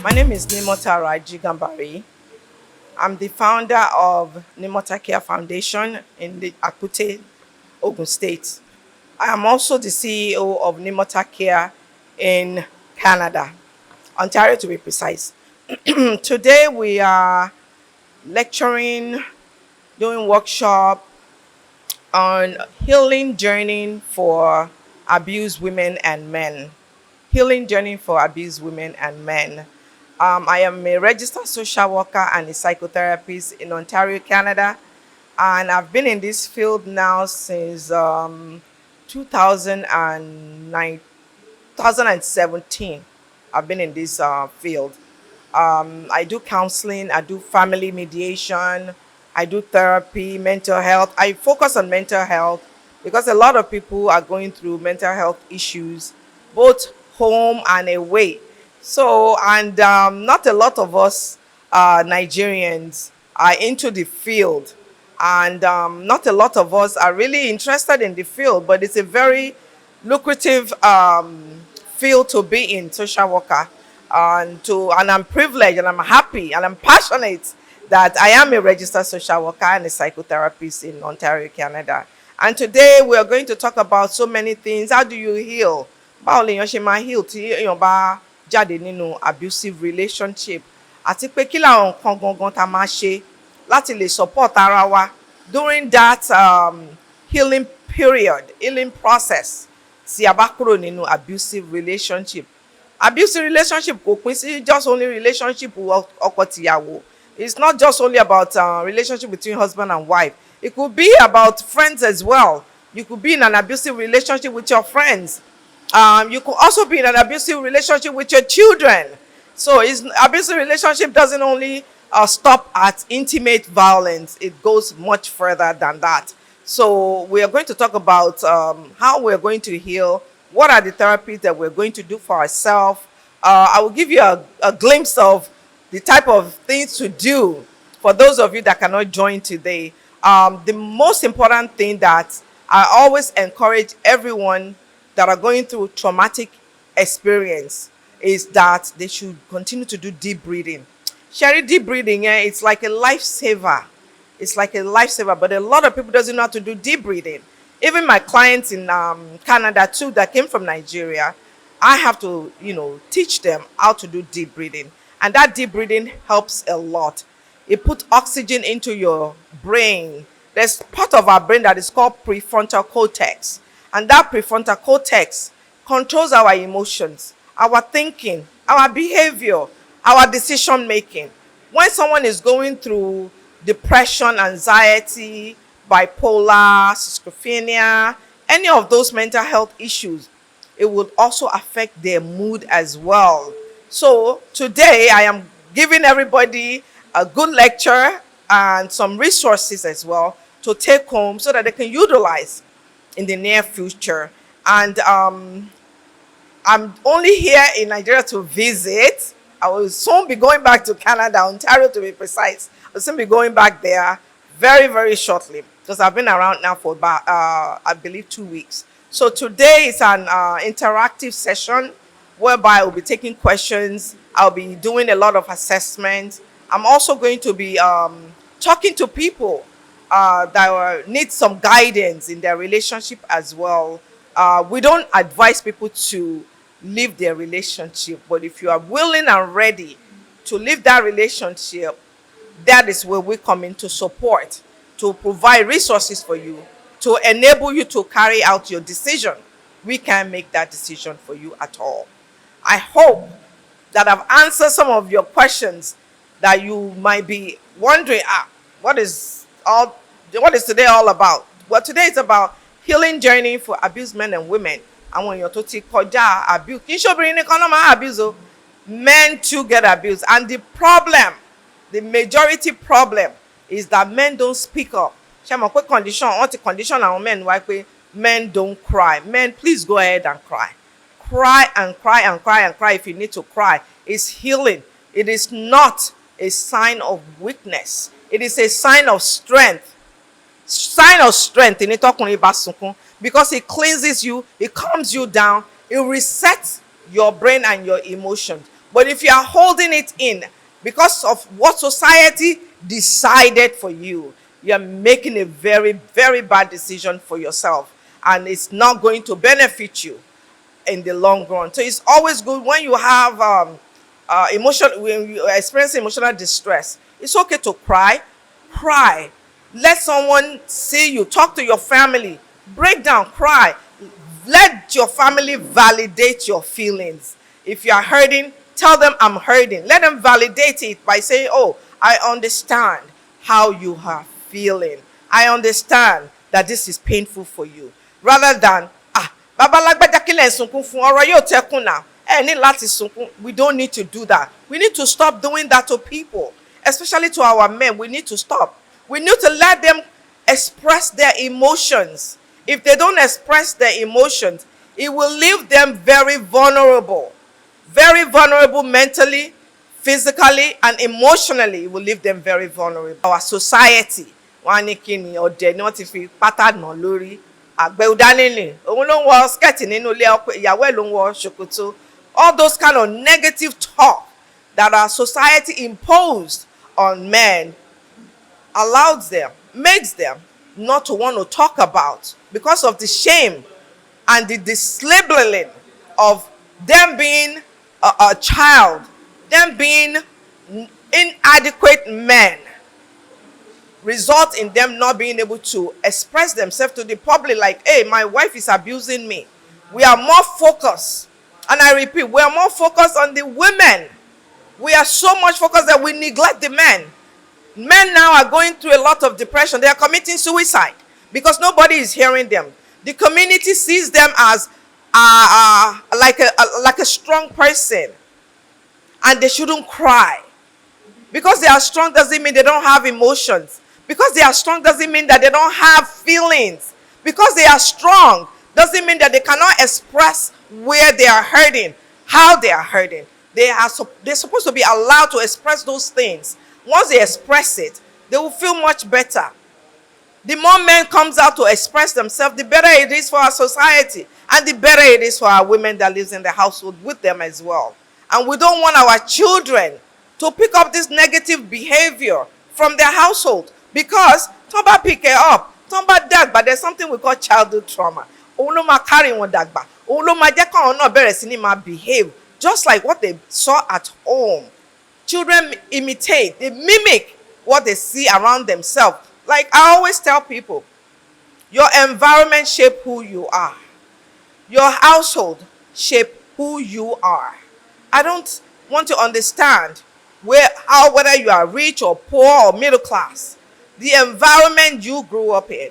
My name is Nimota Raji Gambari. I'm the founder of Nimota Care Foundation in the Akute, Ogun State. I am also the CEO of Nimota Care in Canada, Ontario to be precise. Today we are lecturing, doing workshop on healing journey for abused women and men. Healing journey for abused women and men. I am a registered social worker and a psychotherapist in Ontario, Canada, and I've been in this field now since 2009, 2017. I've been in this field. I do counseling, I do family mediation, I do therapy, mental health. I focus on mental health because a lot of people are going through mental health issues, both home and away. So, and not a lot of us Nigerians are into the field, and not a lot of us are really interested in the field, but it's a very lucrative field to be in, social worker. And I'm privileged and I'm happy and I'm passionate that I am a registered social worker and a psychotherapist in Ontario, Canada. And today we are going to talk about so many things. How do you heal? Báwo lèèyàn ṣe máa heal tí èèyàn bá jáde nínú abusive relationship, àti pé kí làwọn nǹkan gangan tá máa ṣe láti lè support ara wa during that healing period, healing process tí a bá kúrò nínú abusive relationship. Abusive relationship kò pín sí just only relationship ọkọ tìyàwó. It's not just only about relationship between husband and wife. It could be about friends as well. You could be in an abusive relationship with your friends. You could also be in an abusive relationship with your children. So abusive relationship doesn't only stop at intimate violence. It goes much further than that. So we are going to talk about how we're going to heal. What are the therapies that we're going to do for ourselves? I will give you a glimpse of the type of things to do for those of you that cannot join today. The most important thing that I always encourage everyone that are going through traumatic experience is that they should continue to do deep breathing. Sharing deep breathing, it's like a lifesaver. It's like a lifesaver, but a lot of people doesn't know how to do deep breathing. Even my clients in Canada too that came from Nigeria, I have to, teach them how to do deep breathing. And that deep breathing helps a lot. It puts oxygen into your brain. There's part of our brain that is called prefrontal cortex. And that prefrontal cortex controls our emotions, our thinking, our behavior, our decision making. When someone is going through depression, anxiety, bipolar, schizophrenia, any of those mental health issues, it will also affect their mood as well. So today I am giving everybody a good lecture and some resources as well to take home so that they can utilize in the near future. And I'm only here in Nigeria to visit. I will soon be going back to Canada, Ontario to be precise. I'll soon be going back there very, very shortly because I've been around now for about, I believe, 2 weeks. So today is an interactive session whereby I will be taking questions. I'll be doing a lot of assessments. I'm also going to be talking to people that need some guidance in their relationship as well. We don't advise people to leave their relationship, but if you are willing and ready to leave that relationship, that is where we come in to support, to provide resources for you, to enable you to carry out your decision. We can't make that decision for you at all. I hope that I've answered some of your questions that you might be wondering, what is today all about? Well, today is about healing journey for abused men and women. And when you're talking about abuse, men too get abused. And the majority problem is that men don't speak up. Men don't cry. Men, please go ahead and cry. Cry and cry and cry and cry if you need to cry. It's healing. It is not a sign of weakness. It is a sign of strength. Sign of strength because it cleanses you, it calms you down, it resets your brain and your emotions. But if you are holding it in because of what society decided for you, you're making a very, very bad decision for yourself. And it's not going to benefit you in the long run. So it's always good when you have when you experience emotional distress. It's okay to cry. Cry. Let someone see you. Talk to your family. Break down. Cry. Let your family validate your feelings. If you are hurting, tell them I'm hurting. Let them validate it by saying, oh, I understand how you are feeling. I understand that this is painful for you. Rather than, babalagbaja kílẹ̀ sunkún fún ọ̀rọ̀ yóò tẹ́kùn náà. Ní láti sunkún. We don't need to do that. We need to stop doing that to people, especially to our men. We need to stop. We need to let them express their emotions. If they don't express their emotions, it will leave them very vulnerable mentally, physically, and emotionally. It will leave them very vulnerable. Our society, wọ́n ní kí ni ọ̀dẹ̀ ni wọ́n ti fi pátá nà lórí. Àgbẹ̀ udánilẹ̀, òun ló ń wọ skẹ́ẹ̀tì nínú ilé ọkọ, ìyàwó ẹ̀ ló ń wọ ṣòkòtò. All those kind of negative talk that our society imposed on men allows them, makes them not to want to talk about because of the shame and the dislabeling of them being a child, them being inadequate men, result in them not being able to express themselves to the public like, hey, my wife is abusing me. We are more focused, and I repeat, we are more focused on the women. We are so much focused that we neglect the men. Men now are going through a lot of depression. They are committing suicide because nobody is hearing them. The community sees them as like a strong person, and they shouldn't cry. Because they are strong doesn't mean they don't have emotions. Because they are strong doesn't mean that they don't have feelings. Because they are strong doesn't mean that they cannot express where they are hurting, how they are hurting. They're supposed to be allowed to express those things. Once they express it, they will feel much better. The more men comes out to express themselves, the better it is for our society, and the better it is for our women that lives in the household with them as well. And we don't want our children to pick up this negative behavior from their household, because tomba pick it up, tomba dagba, there's something we call childhood trauma. Oloma carry one dagba, oloma jeka ona bere sini ma behave just like what they saw at home. Children imitate, they mimic what they see around themselves. Like I always tell people, your environment shape who you are. Your household shape who you are. I don't want to understand whether you are rich or poor or middle class. The environment you grew up in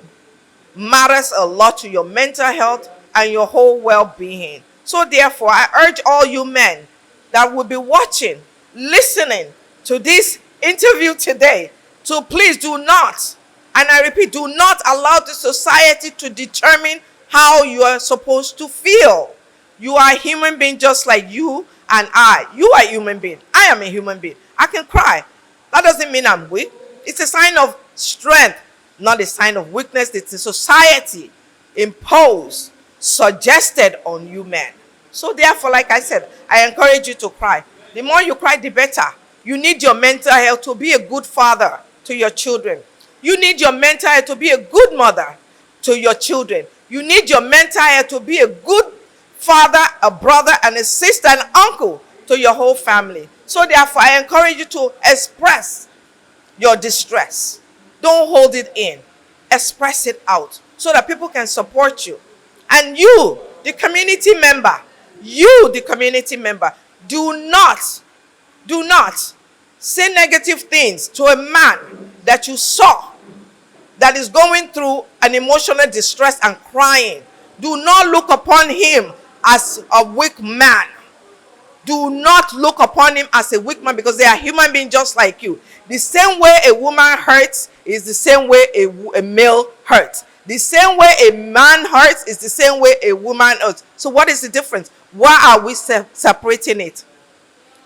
matters a lot to your mental health and your whole well-being. So therefore, I urge all you men that will be watching, listening to this interview today, to please do not, and I repeat, do not allow the society to determine how you are supposed to feel. You are a human being just like you and I. You are a human being. I am a human being. I can cry. That doesn't mean I'm weak. It's a sign of strength, not a sign of weakness. It's a society imposed, suggested on you men. So therefore, like I said, I encourage you to cry. The more you cry, the better. You need your mental health to be a good father to your children. You need your mental health to be a good mother to your children. You need your mental health to be a good father, a brother, and a sister, and uncle to your whole family. So therefore, I encourage you to express your distress. Don't hold it in. Express it out so that people can support you. And you, the community member, do not say negative things to a man that you saw that is going through an emotional distress and crying. Do not look upon him as a weak man. Do not look upon him as a weak man, because they are human beings just like you. The same way a woman hurts is the same way a male hurts. The same way a man hurts is the same way a woman hurts. So what is the difference? Why are we separating it?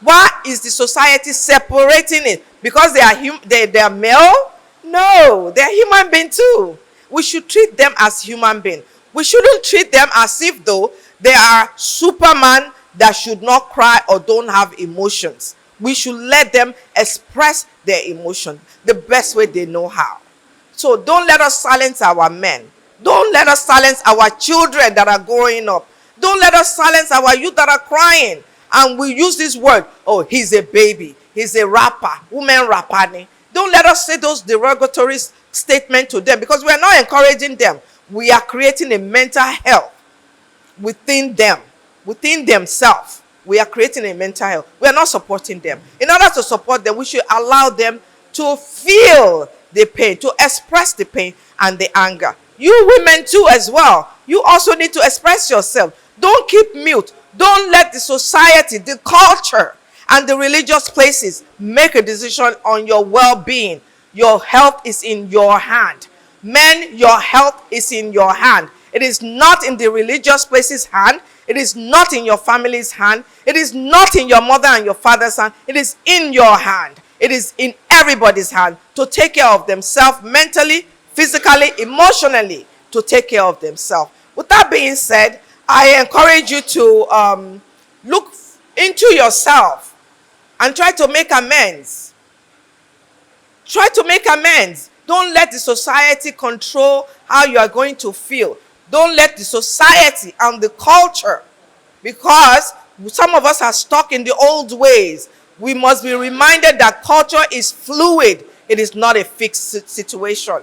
Why is the society separating it? Because they are male? No, they are human beings too. We should treat them as human beings. We shouldn't treat them as if though they are Superman, that should not cry or don't have emotions. We should let them express their emotion the best way they know how. So don't let us silence our men. Don't let us silence our children that are growing up. Don't let us silence our youth that are crying. And we use this word, oh, he's a baby. He's a rapper. Woman rapper. Don't let us say those derogatory statements to them, because we are not encouraging them. We are creating a mental health within them, within themselves. We are creating a mental health. We are not supporting them. In order to support them, we should allow them to feel the pain, to express the pain and the anger. You women too as well. You also need to express yourself. Don't keep mute. Don't let the society, the culture, and the religious places make a decision on your well-being. Your health is in your hand. Men, your health is in your hand. It is not in the religious places' hand. It is not in your family's hand. It is not in your mother and your father's hand. It is in your hand. It is in everybody's hand to take care of themselves mentally, physically, emotionally, to take care of themselves. With that being said, I encourage you to look into yourself and try to make amends. Try to make amends. Don't let the society control how you are going to feel. Don't let the society and the culture, because some of us are stuck in the old ways. We must be reminded that culture is fluid. It is not a fixed situation.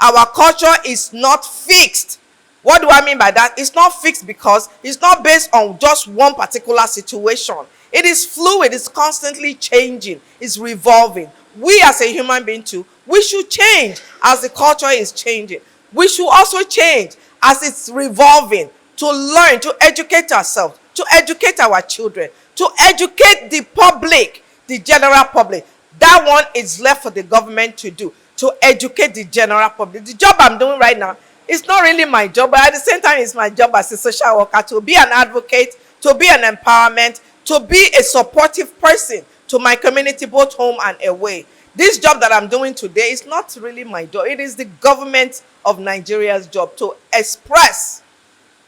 Our culture is not fixed. What do I mean by that? It's not fixed because it's not based on just one particular situation. It is fluid. It's constantly changing. It's revolving. We as a human being too, we should change as the culture is changing. We should also change as it's revolving, to learn, to educate ourselves, to educate our children, to educate the public, the general public. That one is left for the government to do, to educate the general public. The job I'm doing right now, it's not really my job, but at the same time, it's my job as a social worker to be an advocate, to be an empowerment, to be a supportive person to my community, both home and away. This job that I'm doing today is not really my job. It is the government of Nigeria's job to express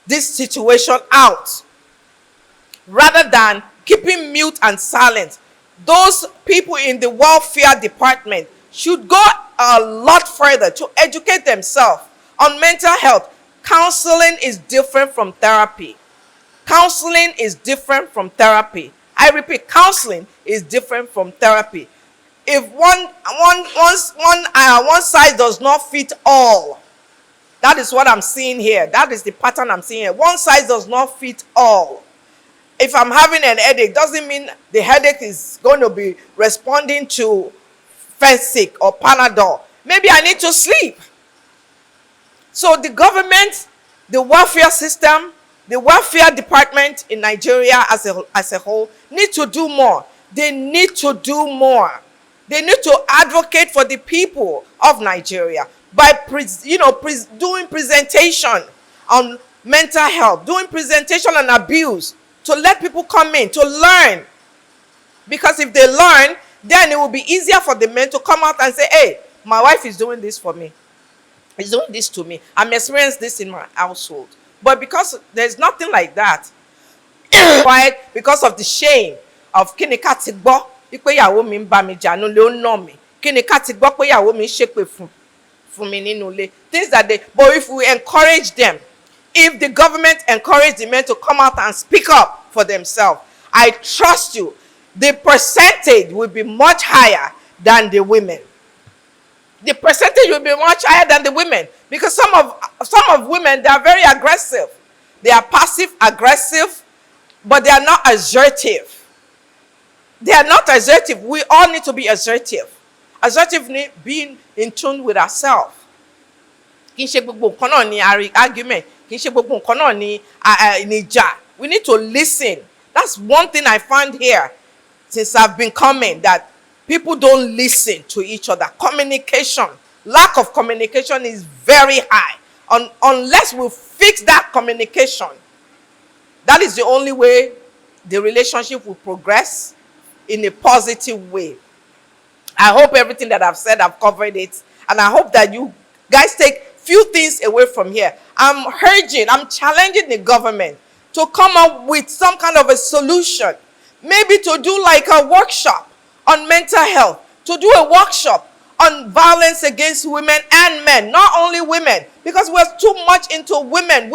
this situation out, rather than keeping mute and silent. Those people in the welfare department should go a lot further to educate themselves on mental health. Counseling is different from therapy. Counseling is different from therapy. I repeat, counseling is different from therapy. If one size does not fit all, that is what I'm seeing here. That is the pattern I'm seeing here. One size does not fit all. If I'm having an headache, doesn't mean the headache is going to be responding to Fensic or Panadol. Maybe I need to sleep. So the government, the welfare system, the welfare department in Nigeria as a whole need to do more. They need to do more. They need to advocate for the people of Nigeria by doing presentation on mental health, doing presentation on abuse, to let people come in to learn. Because if they learn, then it will be easier for the men to come out and say, hey, my wife is doing this for me. He's doing this to me. I'm experiencing this in my household. But because there's nothing like that, right? Because of the shame of kini ká ti gbọ́ pé ìyàwó mi ń bá mi jà nínú ilé, ó ń nà mí. Kini ká ti gbọ́ pé ìyàwó mi ń ṣépè fún mi nínú ilé. Things that but if we encourage them, if the government encourage the men to come out and speak up for themselves, I trust you, the percentage will be much higher than the women. The percentage will be much higher than the women, because some of women, they are very aggressive. They are passive aggressive, but they are not assertive. They are not assertive. We all need to be assertive. Assertive being in tune with ourselves. Kì í ṣe gbogbo nǹkan náà ni argument. Kì í ṣe gbogbo nǹkan náà ni ìjà. We need to listen. That's one thing I found here since I've been coming, that people don't listen to each other. Communication, lack of communication is very high. Unless we fix that communication, that is the only way the relationship will progress in a positive way. I hope everything that I've said, I've covered it. And I hope that you guys take few things away from here. I'm challenging the government to come up with some kind of a solution. Maybe to do like a workshop on mental health, to do a workshop on violence against women and men, not only women, because we're too much into women.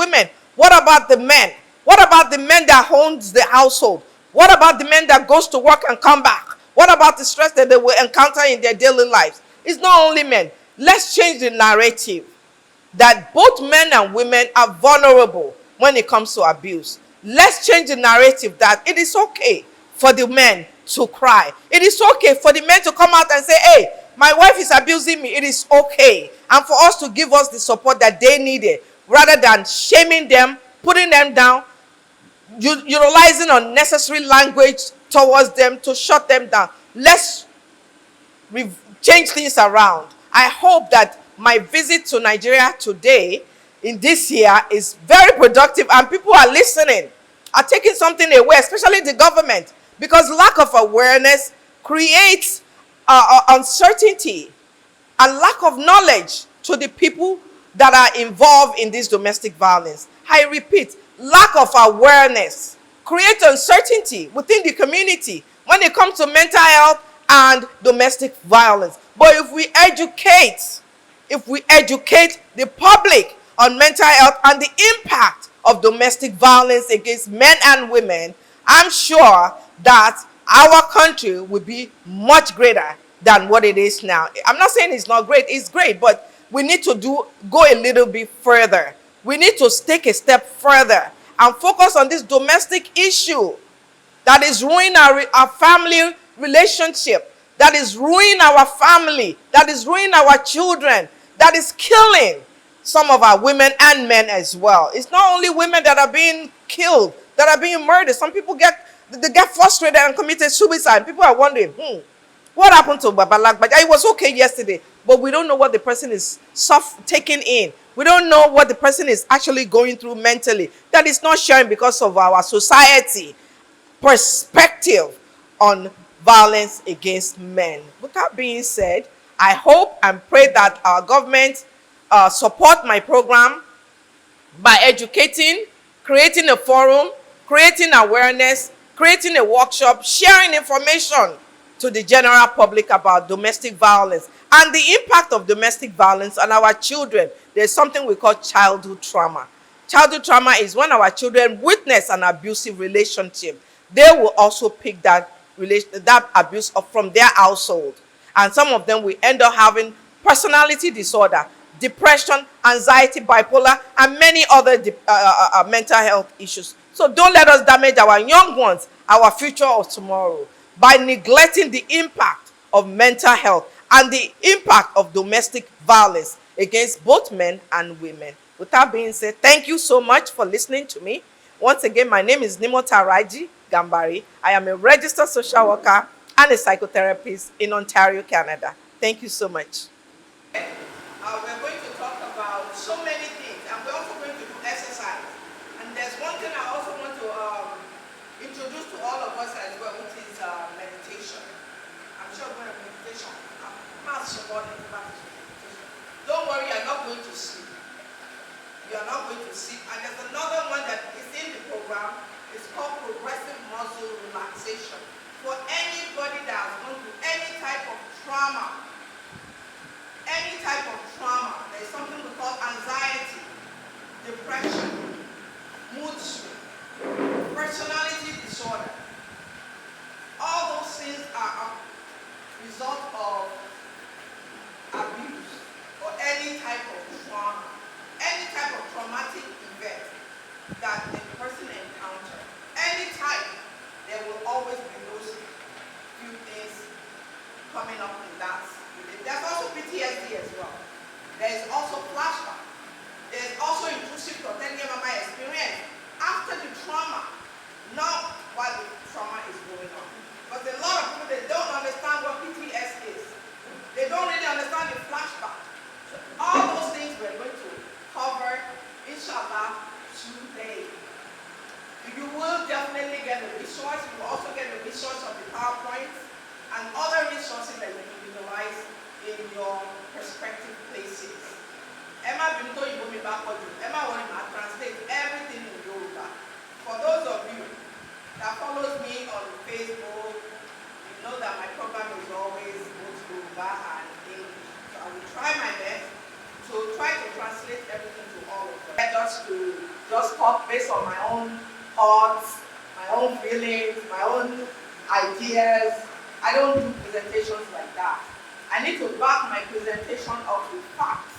What about the men? What about the men that owns the household? What about the men that goes to work and come back? What about the stress that they will encounter in their daily lives? It's not only men. Let's change the narrative that both men and women are vulnerable when it comes to abuse. Let's change the narrative that it is okay for the men to cry. It is okay for the men to come out and say, hey, my wife is abusing me. It is okay. And for us to give us the support that they needed, rather than shaming them, putting them down, utilizing unnecessary language towards them to shut them down. Let's change things around. I hope that my visit to Nigeria today, in this year, is very productive and people are listening, are taking something away, especially the government, because lack of awareness creates uncertainty and lack of knowledge to the people that are involved in this domestic violence. I repeat, lack of awareness creates uncertainty within the community when it comes to mental health and domestic violence. But if we educate the public on mental health and the impact of domestic violence against men and women, I'm sure that our country will be much greater than what it is now. I'm not saying it's not great, it's great, but we need to go a little bit further. We need to take a step further and focus on this domestic issue that is ruining our family relationship, that is ruining our family, that is ruining our children, that is killing some of our women and men as well. It's not only women that are being killed, that are being murdered. Some people get frustrated and committed suicide. People are wondering, what happened to Babalak? But it was okay yesterday, but we don't know what the person is taking in. We don't know what the person is actually going through mentally. That is not sharing because of our society perspective on violence against men. With that being said, I hope and pray that our government support my program by educating, creating a forum, creating awareness, creating a workshop, sharing information to the general public about domestic violence and the impact of domestic violence on our children. There's something we call childhood trauma. Childhood trauma is when our children witness an abusive relationship. They will also pick that abuse up from their household. And some of them will end up having personality disorder, depression, anxiety, bipolar, and many other mental health issues. So don't let us damage our young ones, our future of tomorrow, by neglecting the impact of mental health and the impact of domestic violence against both men and women. With that being said, thank you so much for listening to me. Once again, my name is Nimota Raji Gambari. I am a registered social worker and a psychotherapist in Ontario, Canada. Thank you so much. We're going to talk about so many things, and we're also going to do exercise. And there's one thing I also want to introduce to all of us as well, which is meditation. I'm sure we're going to meditation. Don't worry, you're not going to sleep. You're not going to sleep. And there's another one that is in the program. It's called progressive muscle relaxation. For anybody that has gone through any type of trauma, there's something we call anxiety, depression, mood swing, personality disorder. All those things are a result of abuse or any type of trauma, any type of traumatic event that the person encountered. Any type, there will always be those few things coming up in that. There's also PTSD as well. There's also flashback. There's also intrusive thought experience after the trauma, not while the trauma is going on. But a lot of people, they don't understand what PTSD is. They don't really understand the flashback. So all those things we're going to cover, inshallah, today. You will definitely get a resource. You will also get a resource of the PowerPoint and other resources that you can utilize in your respective places. Emma Binto Ibomi Bakoju. Emma Wanima translate everything in Yoruba. For that follows me on Facebook, you know that my program is always both Yoruba and English. So I will try my best to translate everything to all of them. Just talk based on my own thoughts, my own feelings, my own ideas. I don't do presentations like that. I need to back my presentation up with facts.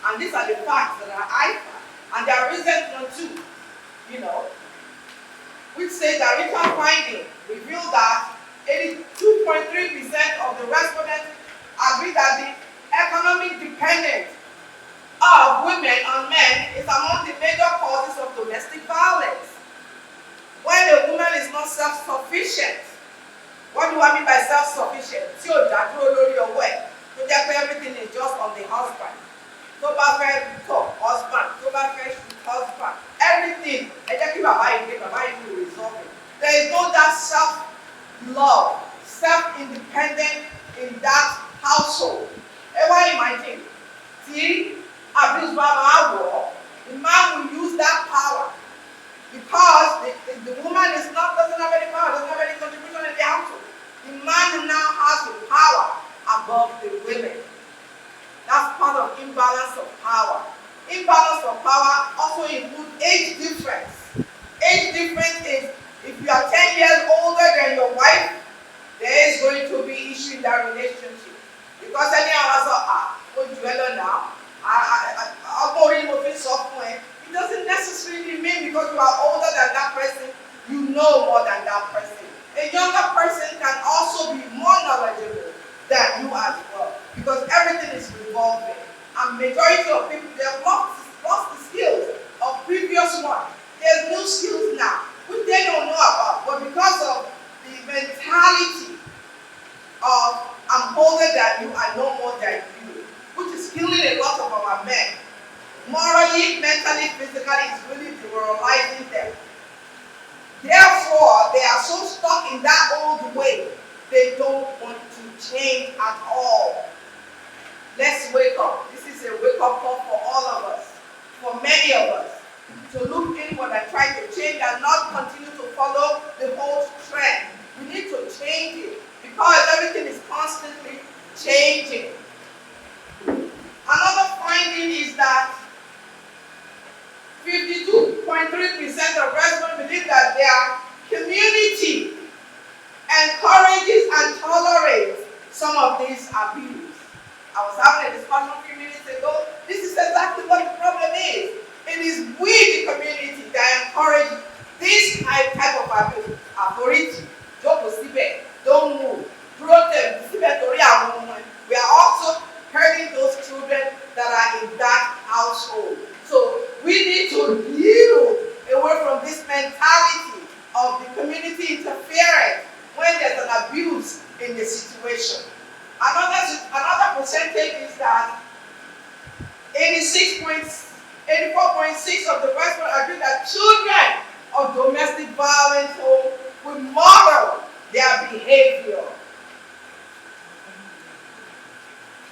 And these are the facts that I found. And there are recent ones too, which say that recent findings reveal that 82.3% of the respondents agree that the economic dependence of women on men is among the major causes of domestic violence. When a woman is not self-sufficient, what do I mean by self-sufficient? Tí ò dá dúró lórí ọwọ́ ẹ̀, tó jẹ́ pé everything is just on the husband. Tó bá fẹ́ tọ̀ husband, tó bá fẹ́ shoot husband, everything. Ẹ jẹ́ kí bàbá yìí will resolve it. There is no that self-love, self-independent in that household. Ẹ wá imagine, tí abuse bá máa wọ̀, the man will use that power because the woman doesn't have any power, doesn't have any contribution in the household. The man now has the power above the women. That's part of imbalance of power. Imbalance of power also includes age difference. Age difference is if you are 10 years older than your wife, there is going to be issue in that relationship. Because any of us are now, it doesn't necessarily mean because you are older than that person, you know more than that person. A younger person can also be more knowledgeable than you as well, because everything is revolving. And majority of people, they have lost the skills of previous one. There's new skills now, which they don't know about, but because of the mentality of I'm older than you, I know more than you, which is killing a lot of our men. Morally, mentally, physically, it's really demoralizing them. Therefore, they are so stuck in that old way, they don't want to change at all. Let's wake up. This is a wake-up call for all of us, for many of us, to look inward and try to change and not continue to follow the old trend. We need to change it because everything is constantly changing. Another finding is that 52.3% of respondents believe that their community encourages and tolerates some of these abuse. I was having a discussion a few minutes ago. This is exactly what the problem is. It is we, the community, that encourage this type of abuse. Authority, don't move, protest. We are also hurting those children that are in that household. So we need to yield away from this mentality of the community interference when there's an abuse in the situation. Another percentage is that 84.6% of the respondents agree that children of domestic violence home will model their behavior.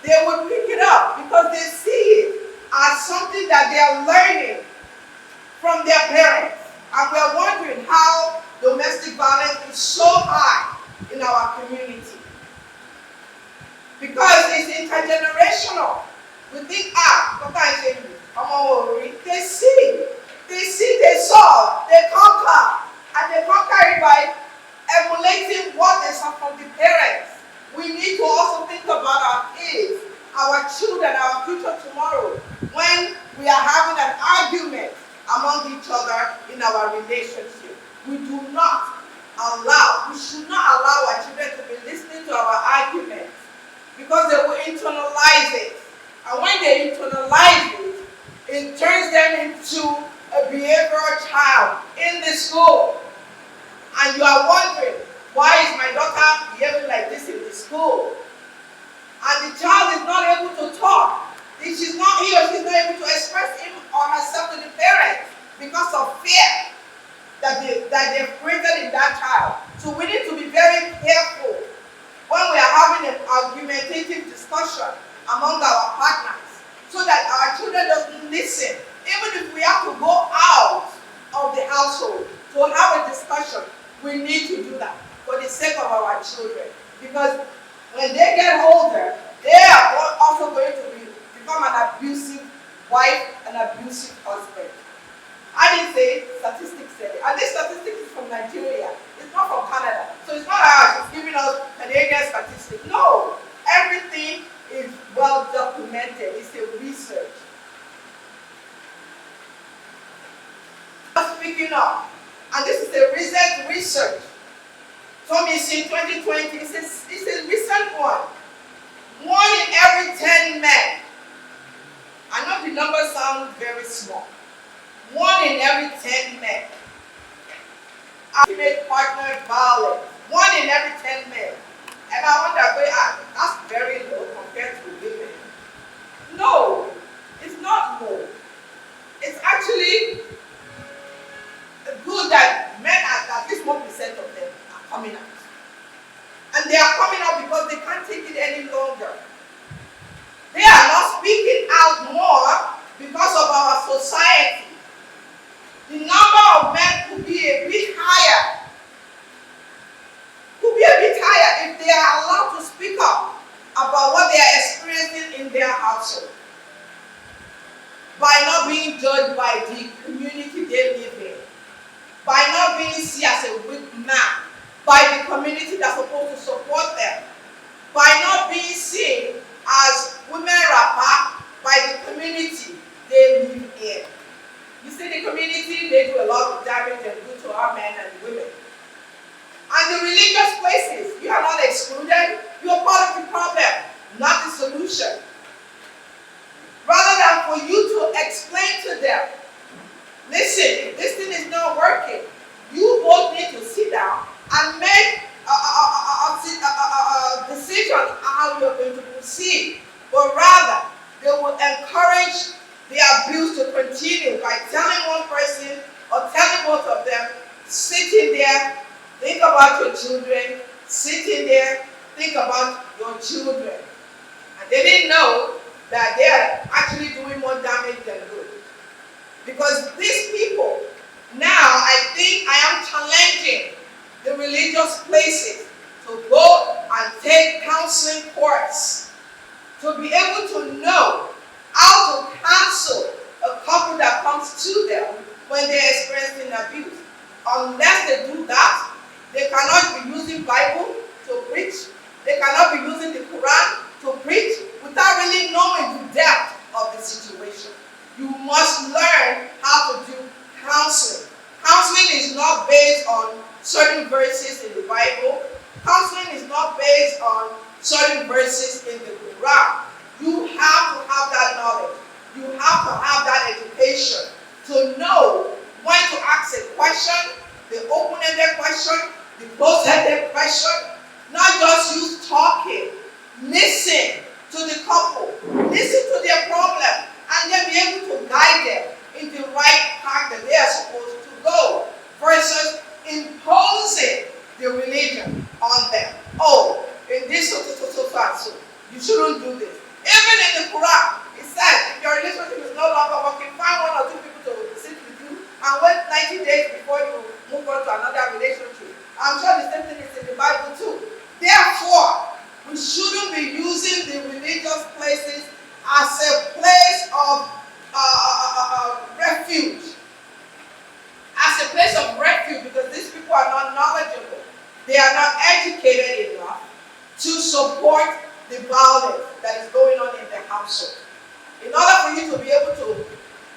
They will pick it up because they see it as something that they are learning from their parents. And we are wondering how domestic violence is so high in our community. Because it's intergenerational. We think, they saw, they conquer. And they conquer it by emulating what they saw from the parents. We need to also think about our kids, our children, our future tomorrow, when we are having an argument among each other in our relationship. We should not allow our children to be listening to our arguments because they will internalize it. And when they internalize it, it turns them into a behavioral child in the school. And you are wondering, why is my daughter behaving like this in the school? And the child is not able to talk. He or she's not able to express him or herself to the parents because of fear that they've created in that child. So we need to be very careful when we are having an argumentative discussion among our partners so that our children doesn't listen. Even if we have to go out of the household to have a discussion, We need to do that for the sake of our children. Because when they get older, they are also going to become an abusive wife, an abusive husband. I didn't say it, statistics said it. And this statistic is from Nigeria. It's not from Canada. So it's not us, it's giving us Canadian statistics. No. Everything is well documented. It's a research. Speaking of, and this is a recent research. Some is in 2020. It's a recent one. 1 in every 10 men. I know the number sounds very small. 1 in every 10 men. Ultimate partner violence. 1 in every 10 men. And I wonder, that's very low compared to women. No, it's not low. It's actually good that men, at least 1% of them, are coming out. And they are coming out because they can't take it any longer. They are not speaking out more because of our society. The number of men could be a bit higher. If they are allowed to speak up about what they are experiencing in their household. By not being judged by the community they live in. By not being seen as a weak man. By the community that's supposed to support them. By not being seen as women rapper by the community they live in. You see, the community, they do a lot of damage and good to our men and women. And the religious places, you are not excluded. You are part of the problem, not the solution. Rather than for you to explain to them, listen, this thing is not working. You both need to sit down and make a decision on how you're going to proceed. But rather, they will encourage the abuse to continue by telling one person or telling both of them, sitting there, think about your children, sitting there, think about your children. And they didn't know that they are actually doing more damage than good. Because these people, now I think I am challenging the religious places to go and take counseling course, to be able to know how to counsel a couple that comes to them when they're experiencing abuse. Unless they do that, they cannot be using Bible to preach. They cannot be using the Quran to preach without really knowing the depth of the situation. You must learn how to do counseling. Counseling is not based on certain verses in the Bible. Counseling is not based on certain verses in the Quran. You have to have that knowledge. You have to have that education to know when to ask a question, the open-ended question, the closed-ended question. Not just you talking. Listen to the couple. Listen to their problem. And then be able to guide them in the right path that they are supposed to go. Versus imposing the religion on them. Oh, in this so, you shouldn't do this. Even in the Quran, it says if your relationship is no longer working, find 1 or 2 people to sit with you and wait 90 days before you move on to another relationship. I'm sure the same thing is in the Bible too. Therefore, we shouldn't be using the religious places as a place of refuge. As a place of refuge, because these people are not knowledgeable. They are not educated enough to support the violence that is going on in the household. In order for you to be able to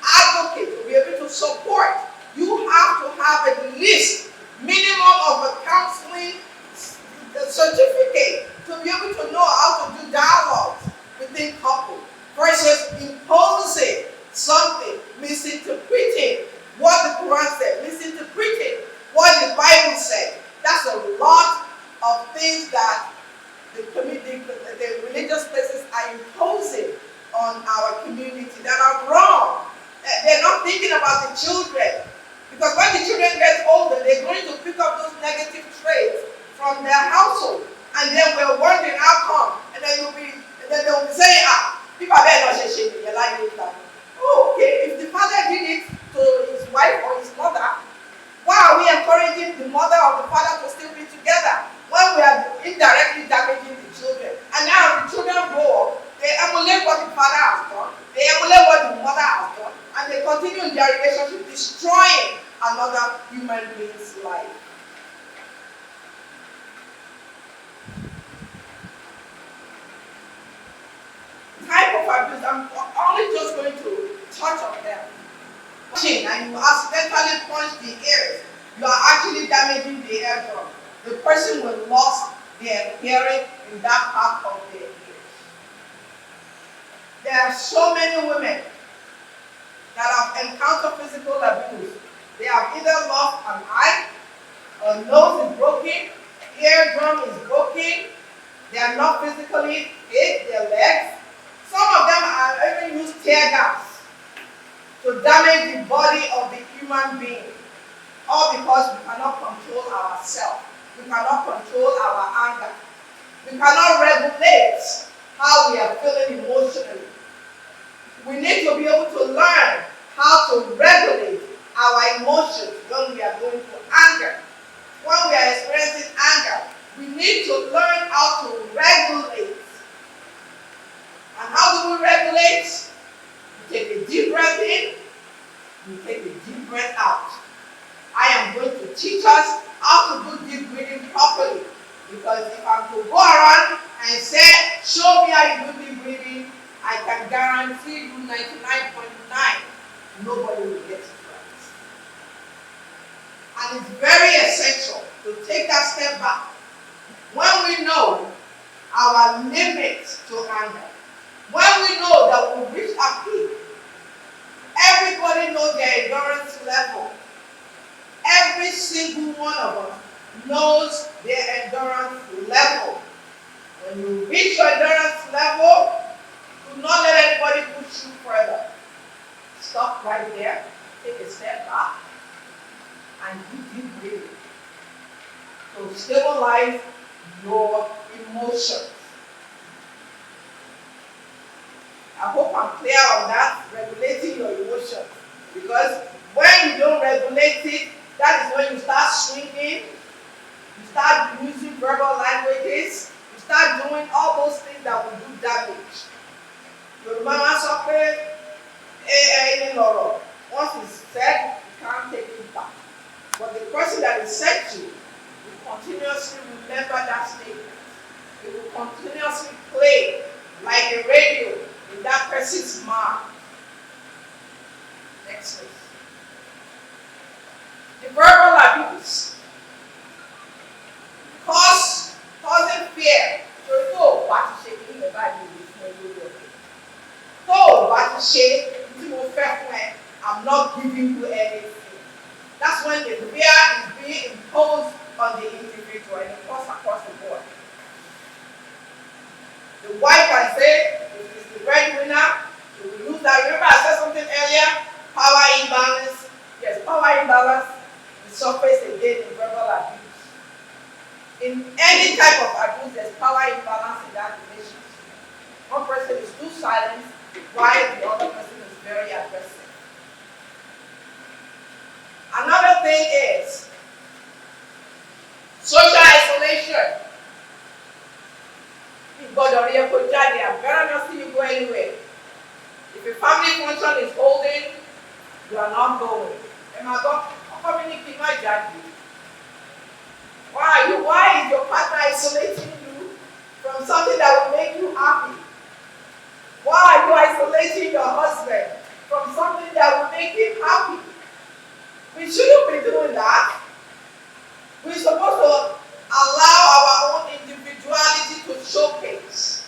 advocate, to be able to support, you have to have at least minimum of a counseling certificate to be able to know how to do dialogues within couple versus imposing something, misinterpreting what the Quran said, misinterpreting what the Bible said. That's a lot of things that the religious places are imposing on our community that are wrong. They're not thinking about the children. Because when the children get older, they're going to pick up those negative traits from their household. And then we're wondering how come. And then they'll be saying, people are not shaking. You're like it. Oh, okay. If the father did it to his wife or his mother, why are we encouraging the mother or the father continue in their relationship, destroying another human being's life. Type of abuse, I'm only just going to touch on them. And you accidentally punch the ears, you are actually damaging the eardrum. The person will lose their hearing in that part of their ears. There are so many women that have encountered physical abuse. They have either lost an eye, a nose is broken, eardrum is broken, they are not physically hit, their legs. Some of them have even used tear gas to damage the body of the human being. All because we cannot control ourselves. We cannot control our anger. We cannot regulate how we are feeling emotionally. We need to be able to learn how to regulate our emotions when we are going through anger. When we are experiencing anger, we need to learn how to regulate. And how do we regulate? We take a deep breath in, we take a deep breath out. I am going to teach us how to do deep breathing properly. Because if I'm to go around and say, show me how you do deep breathing, I can guarantee you 99.9, nobody will get it right. And it's very essential to take that step back. When we know our limits to anger, when we know that we reach a peak, everybody knows their endurance level. Every single one of us knows their endurance level. When you reach your endurance level, do not let anybody push you further. Stop right there, take a step back, and do deep breathing to stabilize your emotions. I hope I'm clear on that, regulating your emotions. Because when you don't regulate it, that is when you start swinging, you start using verbal languages, you start doing all those things that will do damage. Your mama suffered, once it's said, you can't take it back. But the person that is said to will continuously remember that statement. It will continuously play like a radio in that person's mind. Next please. The verbal abuse causing fear. So what to shake in the body so what to shake, I'm not giving you anything. That's when the fear is being imposed on the individual and it goes across the board. The wife can say, if it's the breadwinner, she will use that. Remember I said something earlier? Power imbalance. Yes, power imbalance is surfaced again in verbal abuse. In any type of abuse, there's power imbalance in that relationship. One person is too silent, while the other person is very aggressive. Another thing is social isolation. You've got to I better not see you go anywhere. If a family function is holding, you are not going. Why is your partner isolating you from something that will make you happy? Why are you isolating your husband from something that will make him happy? We shouldn't be doing that. We're supposed to allow our own individuality to showcase.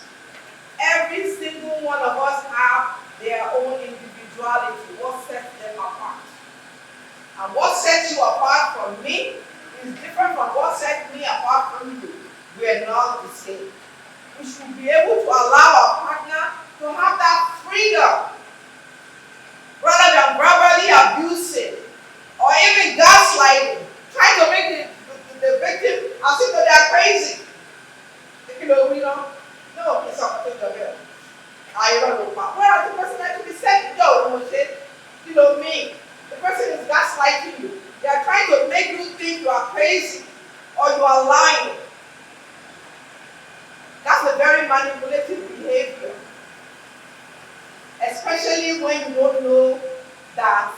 Every single one of us have their own individuality, what sets them apart. And what sets you apart from me is different from what sets me apart from you. We are not the same. We should be able to allow our partner to have that freedom rather than verbally abusing or even gaslighting, trying to make the victim as if they are crazy. No, it's not the bill. I don't know. Well, the person actually said, me. The person is gaslighting you. They are trying to make you think you are crazy or you are lying. That's a very manipulative behavior. Especially when you don't know that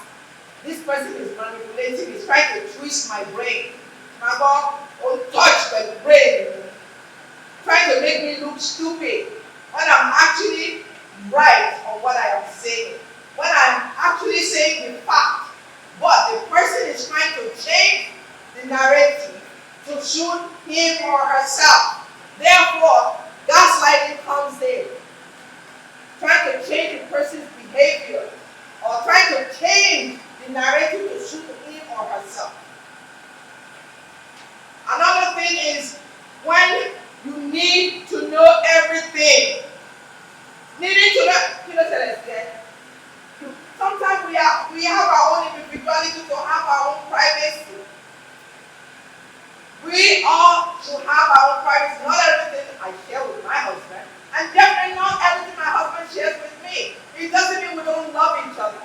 This person is manipulating, is trying to twist my brain. My mom won't touch my brain, trying to make me look stupid when I'm actually right on what I am saying. When I'm actually saying the fact, but the person is trying to change the narrative to suit him or herself. Therefore, gaslighting comes in. Trying to change the person's behavior or trying to change the narrative to suit him or herself. Another thing is when you need to know everything. Needing to know, sometimes we have our own individuality to have our own privacy. We all should have our own privacy. Not everything I share with my husband, and definitely not everything my husband shares with me. It doesn't mean we don't love each other.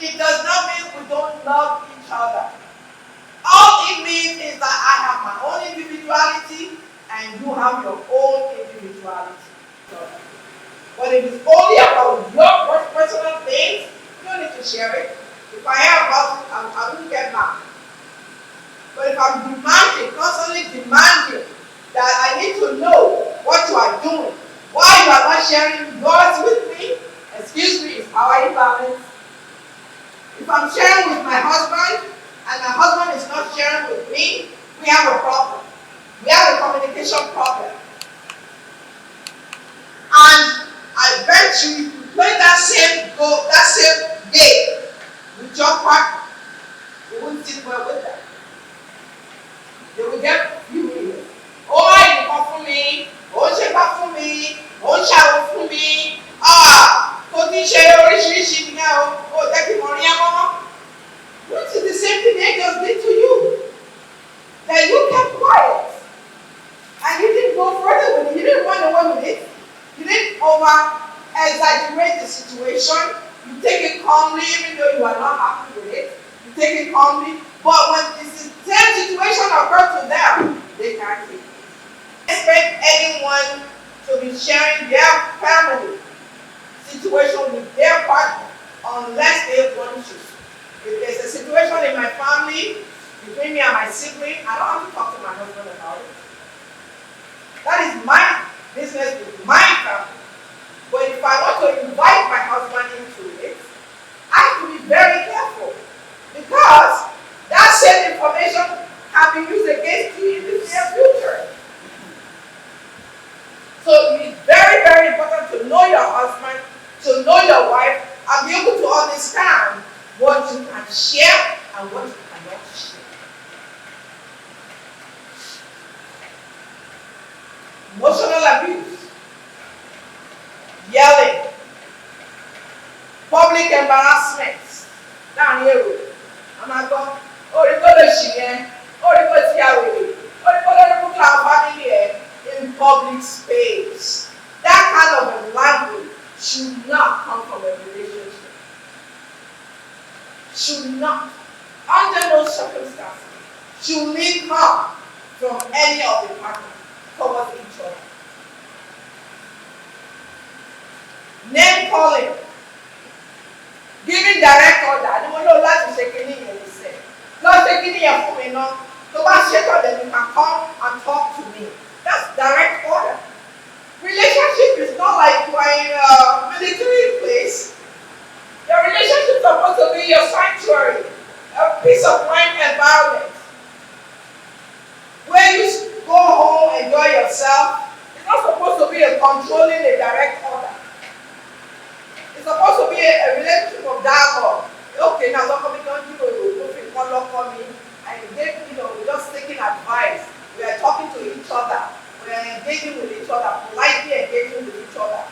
It does not mean we don't love each other. All it means is that I have my own individuality and you have your own individuality. But if it's only about your personal things, you don't need to share it. If I hear about it, I won't get mad. But if I'm demanding, constantly demanding that I need to know what you are doing, why you are not sharing yours with me, excuse me, is power imbalance. If I'm sharing with my husband and my husband is not sharing with me, we have a problem. We have a communication problem. And I bet you, if you play that same game with your partner, you won't sit well with them. They will get furious. Oh, you come for me. Oh, she back for me. Oh, shower for me. Oh, take it money, mama. Which is the same thing they just did to you. That you kept quiet. And you didn't go further with it. You didn't run away with it. You didn't over-exaggerate the situation. You take it calmly, even though you are not happy with it. You take it calmly. But when the same situation occurs to them, they can't take it. Expect anyone to be sharing their family situation with their partner unless they want to. If there's a situation in my family, between me and my sibling, I don't have to talk to my husband about it. That is my business with my family. But if I want to invite my husband into it, I have to be very careful. Because that same information can be used against you in the near future. So it is very, very important to know your husband, to know your wife, and be able to understand what you can share and what you cannot share. Emotional abuse, yelling, public embarrassment. Down here, and I go, oh, you go to Shien, oh, you go to Yahweh, oh, you go to the family here in public space. That kind of a language should not come from a relationship. Should not, under no circumstances, should come from any of the partners towards each other. Name calling, giving direct order. I don't know what to say. Not taking it for me, no. So I shake on them, you can come and talk to me. That's direct order. Relationship is not like you are in a military place. Your relationship is supposed to be your sanctuary, a peace of mind environment. Where you go home, enjoy yourself. It's not supposed to be a controlling, a direct order. It's supposed to be a relationship of dialogue. Okay, now look at me, don't you look for me. And we're just taking advice. We are talking to each other. We are engaging with each other, politely engaging with each other.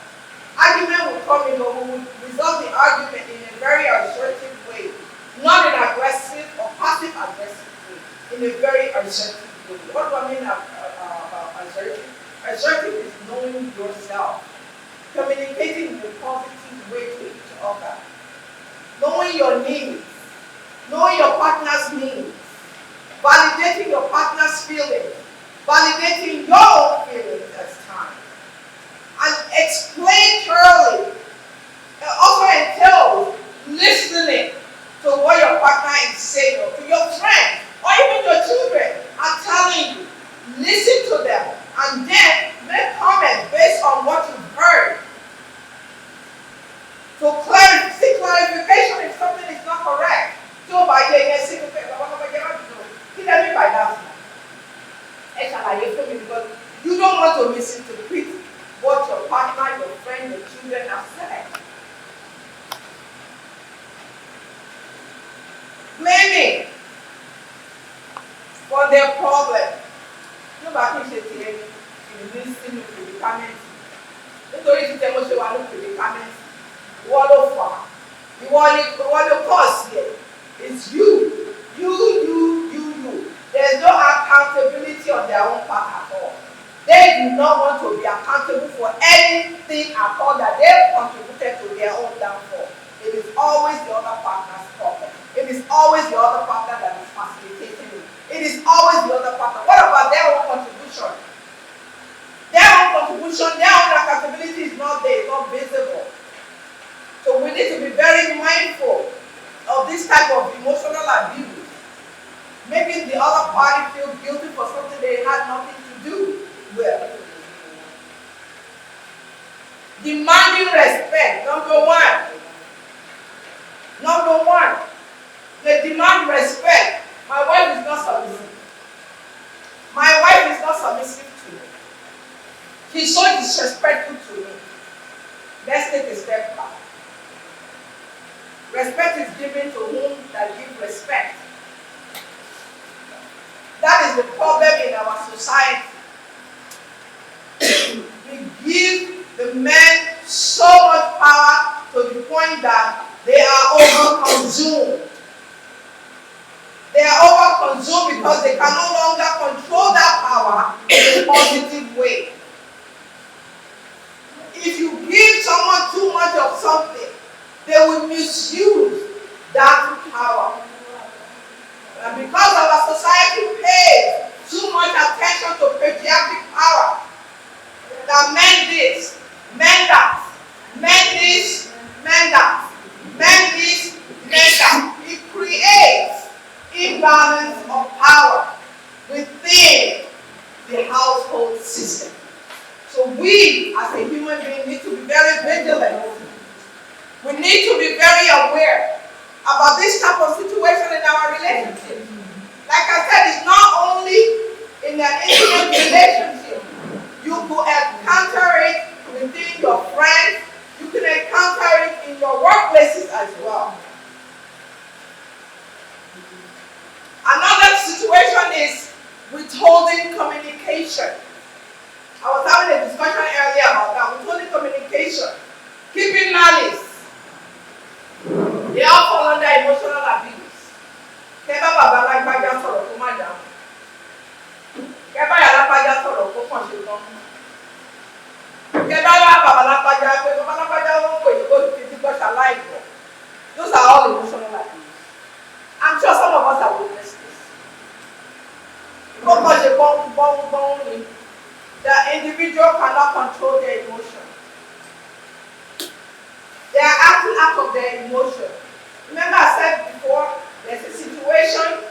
Argument will come, we will resolve the argument in a very assertive way. Not in aggressive or passive aggressive way. In a very assertive way. What do I mean about assertive? Assertive is knowing yourself. Communicating in a positive way to each other. Knowing your needs. Knowing your partner's needs. Validating your partner's feelings. Validating your own feelings as time. And explain thoroughly. It also entails listening. listening for their problem. Tó bá kí n ṣe tiẹ̀ ní listening to the comment. Nítorí ti tẹ́ mo ṣe wà ní predicament. Ìwọ ló fà á. Ìwọ ló cause yẹ. It's you. You. There's no accountability on their own part at all. They do not want to be accountable for anything at all that they've contributed to their own downfall. It is always the other partner's problem. It is always the other partner that is facilitating it. It is always the other partner. What about their own contribution? Their own contribution, their own accountability is not there, it's not visible. So we need to be very mindful of this type of emotional abuse, making the other party feel guilty for something they had nothing to do with. Demanding respect, number one. They demand respect. My wife is not submissive. My wife is not submissive to me. She's so disrespectful to me. Let's take a step back. Respect is given to whom that give respect. That is the problem in our society. We give the men so much power to the point that they are overconsumed. They are overconsumed because they can no longer control that power in a positive way. If you give someone too much of something, they will misuse that power. And because our society pays too much attention to patriarchic power, that men this, men that, men this, men that, men this, men that. It creates imbalance of power within the household system. So we, as a human being, need to be very vigilant. We need to be very aware about this type of situation in our relationship. Like I said, it's not only in an intimate relationship. You could encounter it within your friends. You can encounter it in your workplaces as well. Another situation is withholding communication. I was having a discussion earlier about that. Withholding communication. Keeping malice. They all fall under emotional abuse. Kẹ́bá bàbá lágbájá sọ̀rọ̀ kó má dáhùn. Kẹ́bá yà lágbájá sọ̀rọ̀ kó kàn ṣe tán. Kẹ́bá bàbá lágbájá pé bàbá lágbájá ó ń pè é kó ti ti gbọ́ṣà láìpẹ́. Those are all emotional abuse. I'm sure some of us have witnessed this. Kó kàn ṣe bọ́n ni. The individual cannot control their emotion. They are acting out of their emotion. Remember I said before, there's a situation,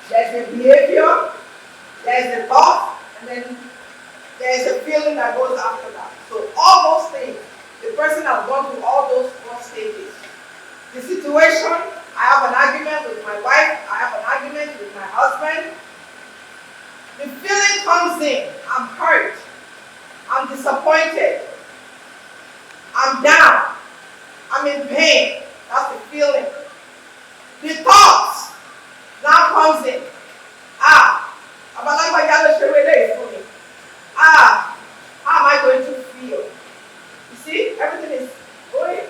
there's a behavior, there's a thought, and then there's a feeling that goes after that. So all those things, the person has gone through all those 4 stages. The situation, I have an argument with my wife, I have an argument with my husband. The feeling comes in, I'm hurt, I'm disappointed, I'm down, I'm in pain. That's the feeling. The thoughts now comes in. How am I going to feel? You see, everything is going.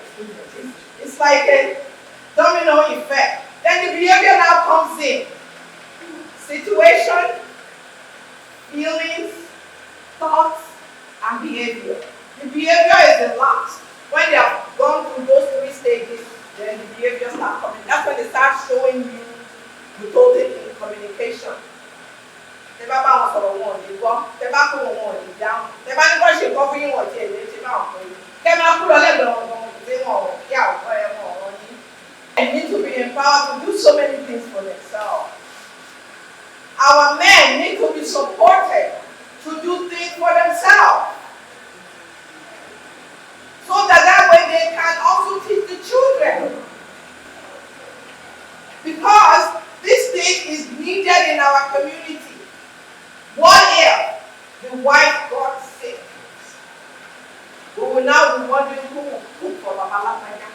It's like a domino effect. Then the behavior now comes in. Situation, feelings, thoughts, and behavior. The behavior is the last. When they have gone through those 3 stages, then the behavior starts coming. That's when they start showing you withholding in communication. They bá bá wọn sọ̀rọ̀ wọn ò ní gbọ́. They bá kó wọn ò ní dáhùn. They bá ní kó ṣe nǹkan fún yín wọ̀n tí èlé ṣe máa wọ̀ yín. Kẹ́ máa kúrò lẹ́gbẹ̀ẹ́ wọn gan tí wọn ò kí àwòkọ́ ẹ̀ wọn ọ̀rọ̀ yín. They need to be empowered to do so many things for themselves. Our men need to be supported to do things for themselves. So that way they can also teach the children. Because this thing is needed in our community. What if the wife got sick? We will now be wondering who will cook for Babalapaya.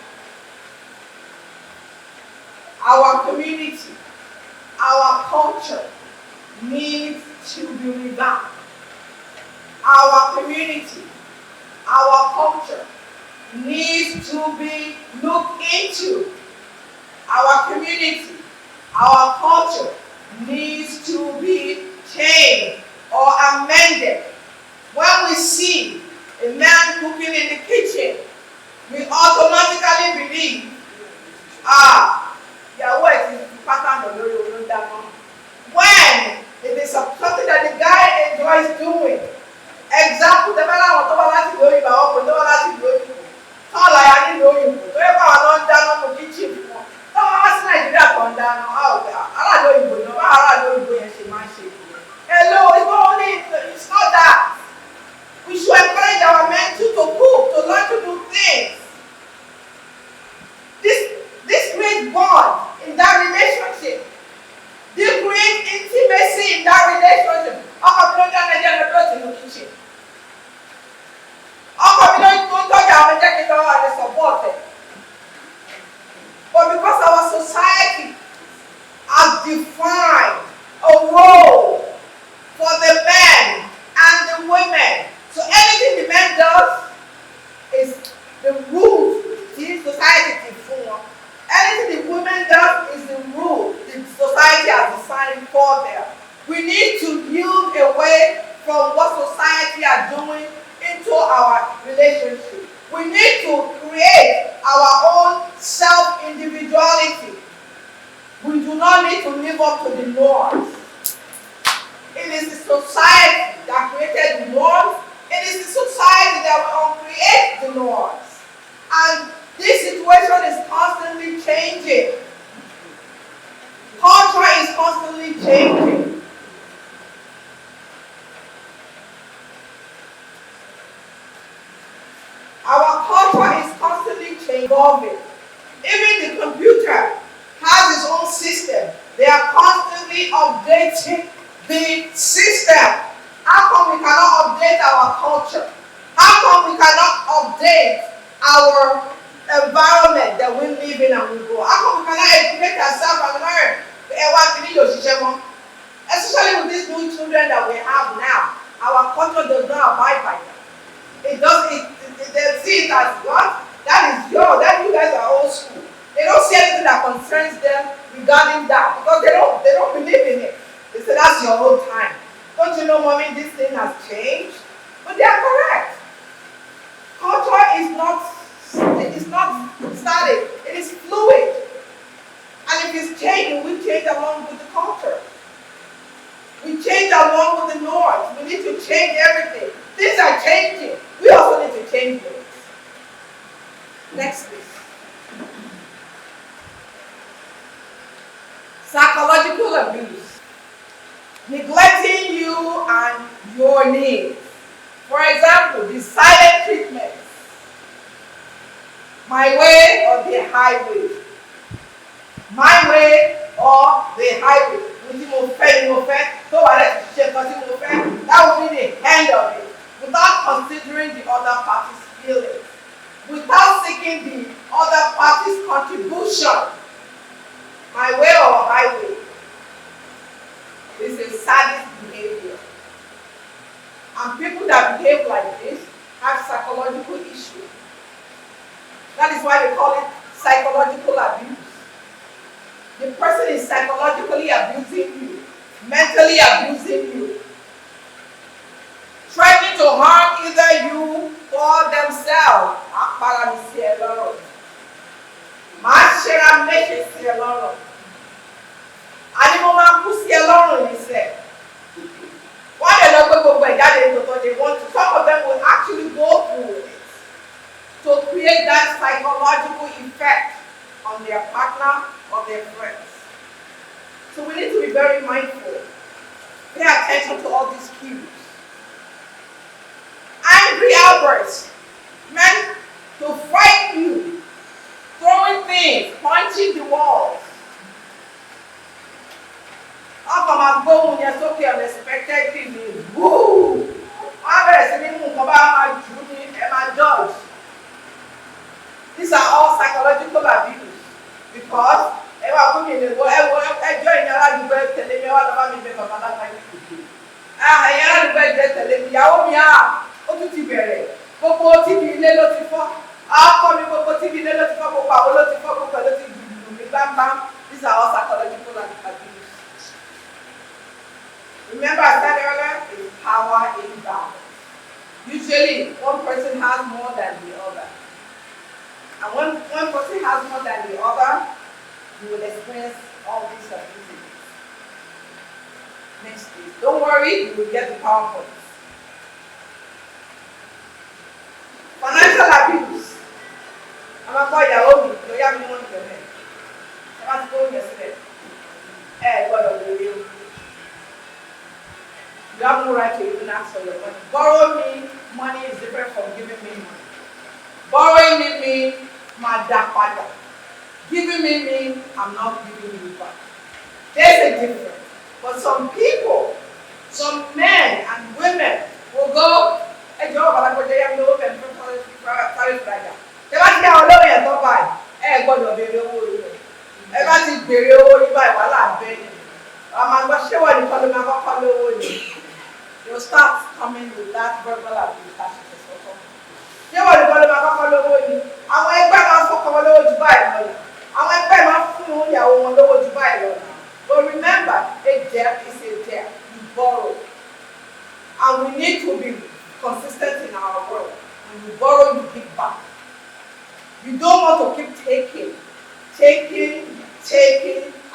Our community, our culture needs to be revamped. Our community, our culture needs to be looked into. Our community, our culture needs to be changed or amended. When we see a man cooking in the kitchen, we automatically believe, your work is pattern of the when it is something that the guy enjoys doing. Example, the man I want to go in all I need to know you. Wherever I don't down on the kitchen. No, I was like that on down. I don't know you. I don't know you. Hello, it's not that. We should encourage our men to cook, to learn to do things. This creates bond in that relationship. This creates intimacy in that relationship. How come you don't get in the kitchen? How come you don't touch our jacket and support it? But because our society has defined a role for the men and the women, so anything the man does is the rules the society defines. Anything the women does is the rule the society has designed for them. We need to yield away from what society are doing into our relationship. We need to create our own self-individuality. We do not need to live up to the norms. It is the society that created the norms. It is the society that will create the norms. And this situation is constantly changing. Culture is constantly changing. Our culture is constantly evolving. Even the computer has its own system. They are constantly updating the system. How come we cannot update our culture? How come we cannot update our environment that we live in and we grow? How come we cannot educate ourselves and learn? Especially with these new children that we have now, our culture does not abide by them. They see it as what? That is yours. That you guys are old school. They don't see anything that concerns them regarding that because they don't believe in it. They say that's your old time. Don't you know, mommy, this thing has changed? But they are correct. Culture is not static. It is fluid. And if it's changing, we change along with the culture. We change along with the norms. We need to change everything. Things are changing. We also need to change things. Next, please. Psychological abuse. Neglecting you and your needs. For example, the silent treatment. My way or the highway. My way or the highway. That will be the end of it. Without considering the other party's feelings. Without seeking the other party's contribution. My way or highway. This is sadist behavior. And people that behave like this have psychological issues. That is why they call it psychological abuse. The person is psychologically abusing you, mentally abusing you, threatening to harm either you or themselves. They want to, some of them will actually go through it to create that psychological effect on their partner or their friends. So we need to be very mindful. Pay attention to all these cues. Angry outbursts meant to frighten you, throwing things, punching the walls. How come I go when you're so unexpectedly? Woo! My these are all psychological abuse because wá lọ́wọ́ mi bẹ bàbá lágbájá kòkè. Ẹ̀yẹ́ àdúgbò ẹ̀jẹ̀ tẹ̀lé mi, ìyàwó mi ó tún ti bẹ̀rẹ̀. Gbogbo tíbi ilé ló ti fọ́. Ọkọ mi gbogbo tíbi ilé ló ti fọ́, gbogbo àwọn ló ti fọ́, gbogbo ló ti dùdù mi gbámbám. These are all psychological abuse. Remember I said earlier, it's power imbalance. Usually, one person has more than the other. And when one person has more than the other, you will experience all these abuses. Next please. Don't worry, you will get the power points. Financial abuse. I'm a boy, you have me money your head. I'm not going yesterday. God of the real. You have no right to even ask for your money. Borrow me money is different from giving me money. Borrowing me means my father. Giving me means I'm not giving you back. There's a difference. But some people, some men and women will go, hey, Joe, I'm going to go and sorry, brother. They want to get all over your top. Hey, God of the real. Everybody's very old, you buy while I'm paying. I'm going to show you what you're going to do. You'll start coming with that verbal abuse. Ṣé wọ́n lè bọ́lú máa kọ́kọ́ lówó ni? Àwọn ẹgbẹ́ máa fọ́kọ́ wọn lówó jù báyìí lọ. Àwọn ẹgbẹ́ máa fún ìyàwó wọn lówó jù báyìí lọ. But remember, a debt is a debt. You borrow. And we need to be consistent in our work. When you borrow, you give back. You don't want to keep taking,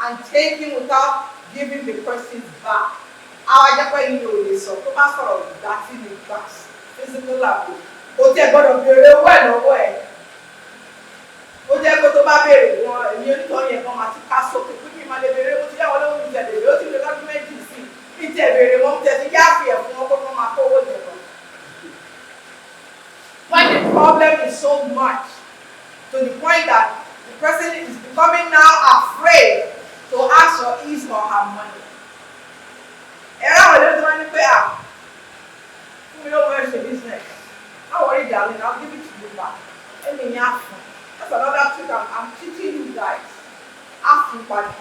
and taking without giving the person back. Àwọn ajẹ́pẹ́ ni o lè sọ tó bá sọ̀rọ̀ ìgbà tí ní gbàs physical abuse. Ó jẹ́ gbọ́dọ̀ béèrè owó ẹ̀ lọ́wọ́ ẹ̀. Ó jẹ́ pé tó bá béèrè wọn èmi onítọ̀ yẹn kan máa ti ká sókè pé kí n máa lè béèrè owó tí yàwọn lówó mi tẹ̀lé ó ti lè lọ́dún méjì sí i tẹ̀ béèrè wọn tẹ̀ ti yáàfì ẹ̀ fún wọn kó wọ́n máa kówó jẹ lọ. When the problem is so much to the point that the person is becoming now afraid to ask for his or her money. Ẹ̀rọ àwọn ẹlẹ́dùn wọn ní pé fún mi ló wọ́n ṣe business. Don't worry, darling, I'll give it to you back. That's another trick. I'm teaching you guys. Ask you money.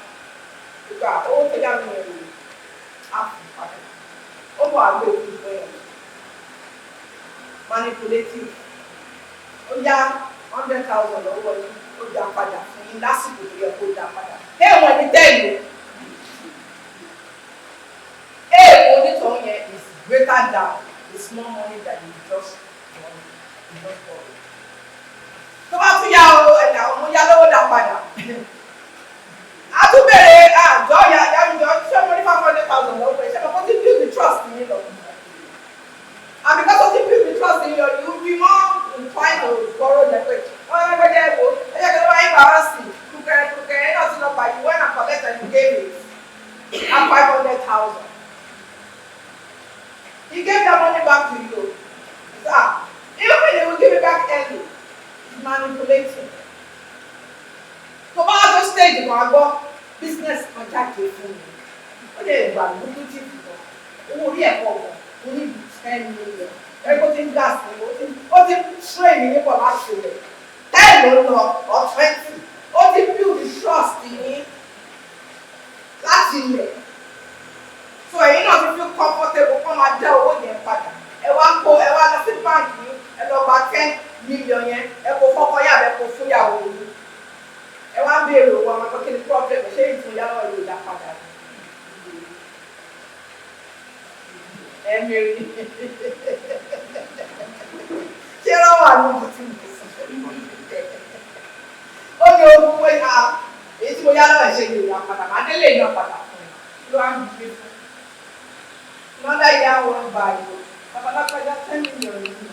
Because I won't take that money. Ask you money. Oh, I will be very manipulative. Oh, yeah, 100,000 over you. Oh, yeah, father. And that's it with your good father. Hey, when you tell you, hey, what you told me is greater than the small money that you just want. Tó bá tún yá o ẹ̀dá ọmọ yá lọ́wọ́ dá padà. A tún bẹ̀rẹ̀ àjọ yàjọ ṣé mo ní 500,000 lọ́wọ́ ẹ̀ ṣé mo kọ́ ti build the trust in you lọ. And because of the build the trust in you, you will be more inclined to borrow the pay. Wọ́n yẹ kó jẹ́ ẹ̀kọ́ ẹ̀yẹ kí ló máa ń bá wọn sí kúkẹ́rẹ́ ẹ̀ náà sí lọ́pàá you went and collected and you gave it at 500,000. He gave that money back to you. Even when they will give it back early, it's manipulating. So bá a tó stage kan àgbọ̀ business contract fún mi. Ó lè gbà lójú tí kò tán. Owó orí ẹ̀kọ́ ọ̀gbọ̀n mo ní 10 million. Ẹgbẹ́ tí ń gas ni ó ti train mi nípa láti rẹ̀. 10 ló lọ or 20. Ó ti build the trust yín láti ilẹ̀. So èyí náà ti feel comfortable kó máa dá owó yẹn padà. Ẹ wá lọ sí báńkì ẹ lọ gba 10 million yẹn ẹ kó fọ́kọ yá ẹ kó fún yàwó yìí. Ẹ wá ń béèrè owó àwọn akọ́kẹ́ ní problem ṣé ìfúnyàwó yóò dá padà. Ẹ mẹ́rin. Ṣé ẹ wà ní ọmọ tí mo sọ? Ó ní ogún pé èyí tí mo yá lọ́wọ́ ẹ̀ ṣe yóò dá padà máa délé ìná padà fún un. Ló wá ń gbé fún un. Another year went by. Babalapẹja 10 million yìí.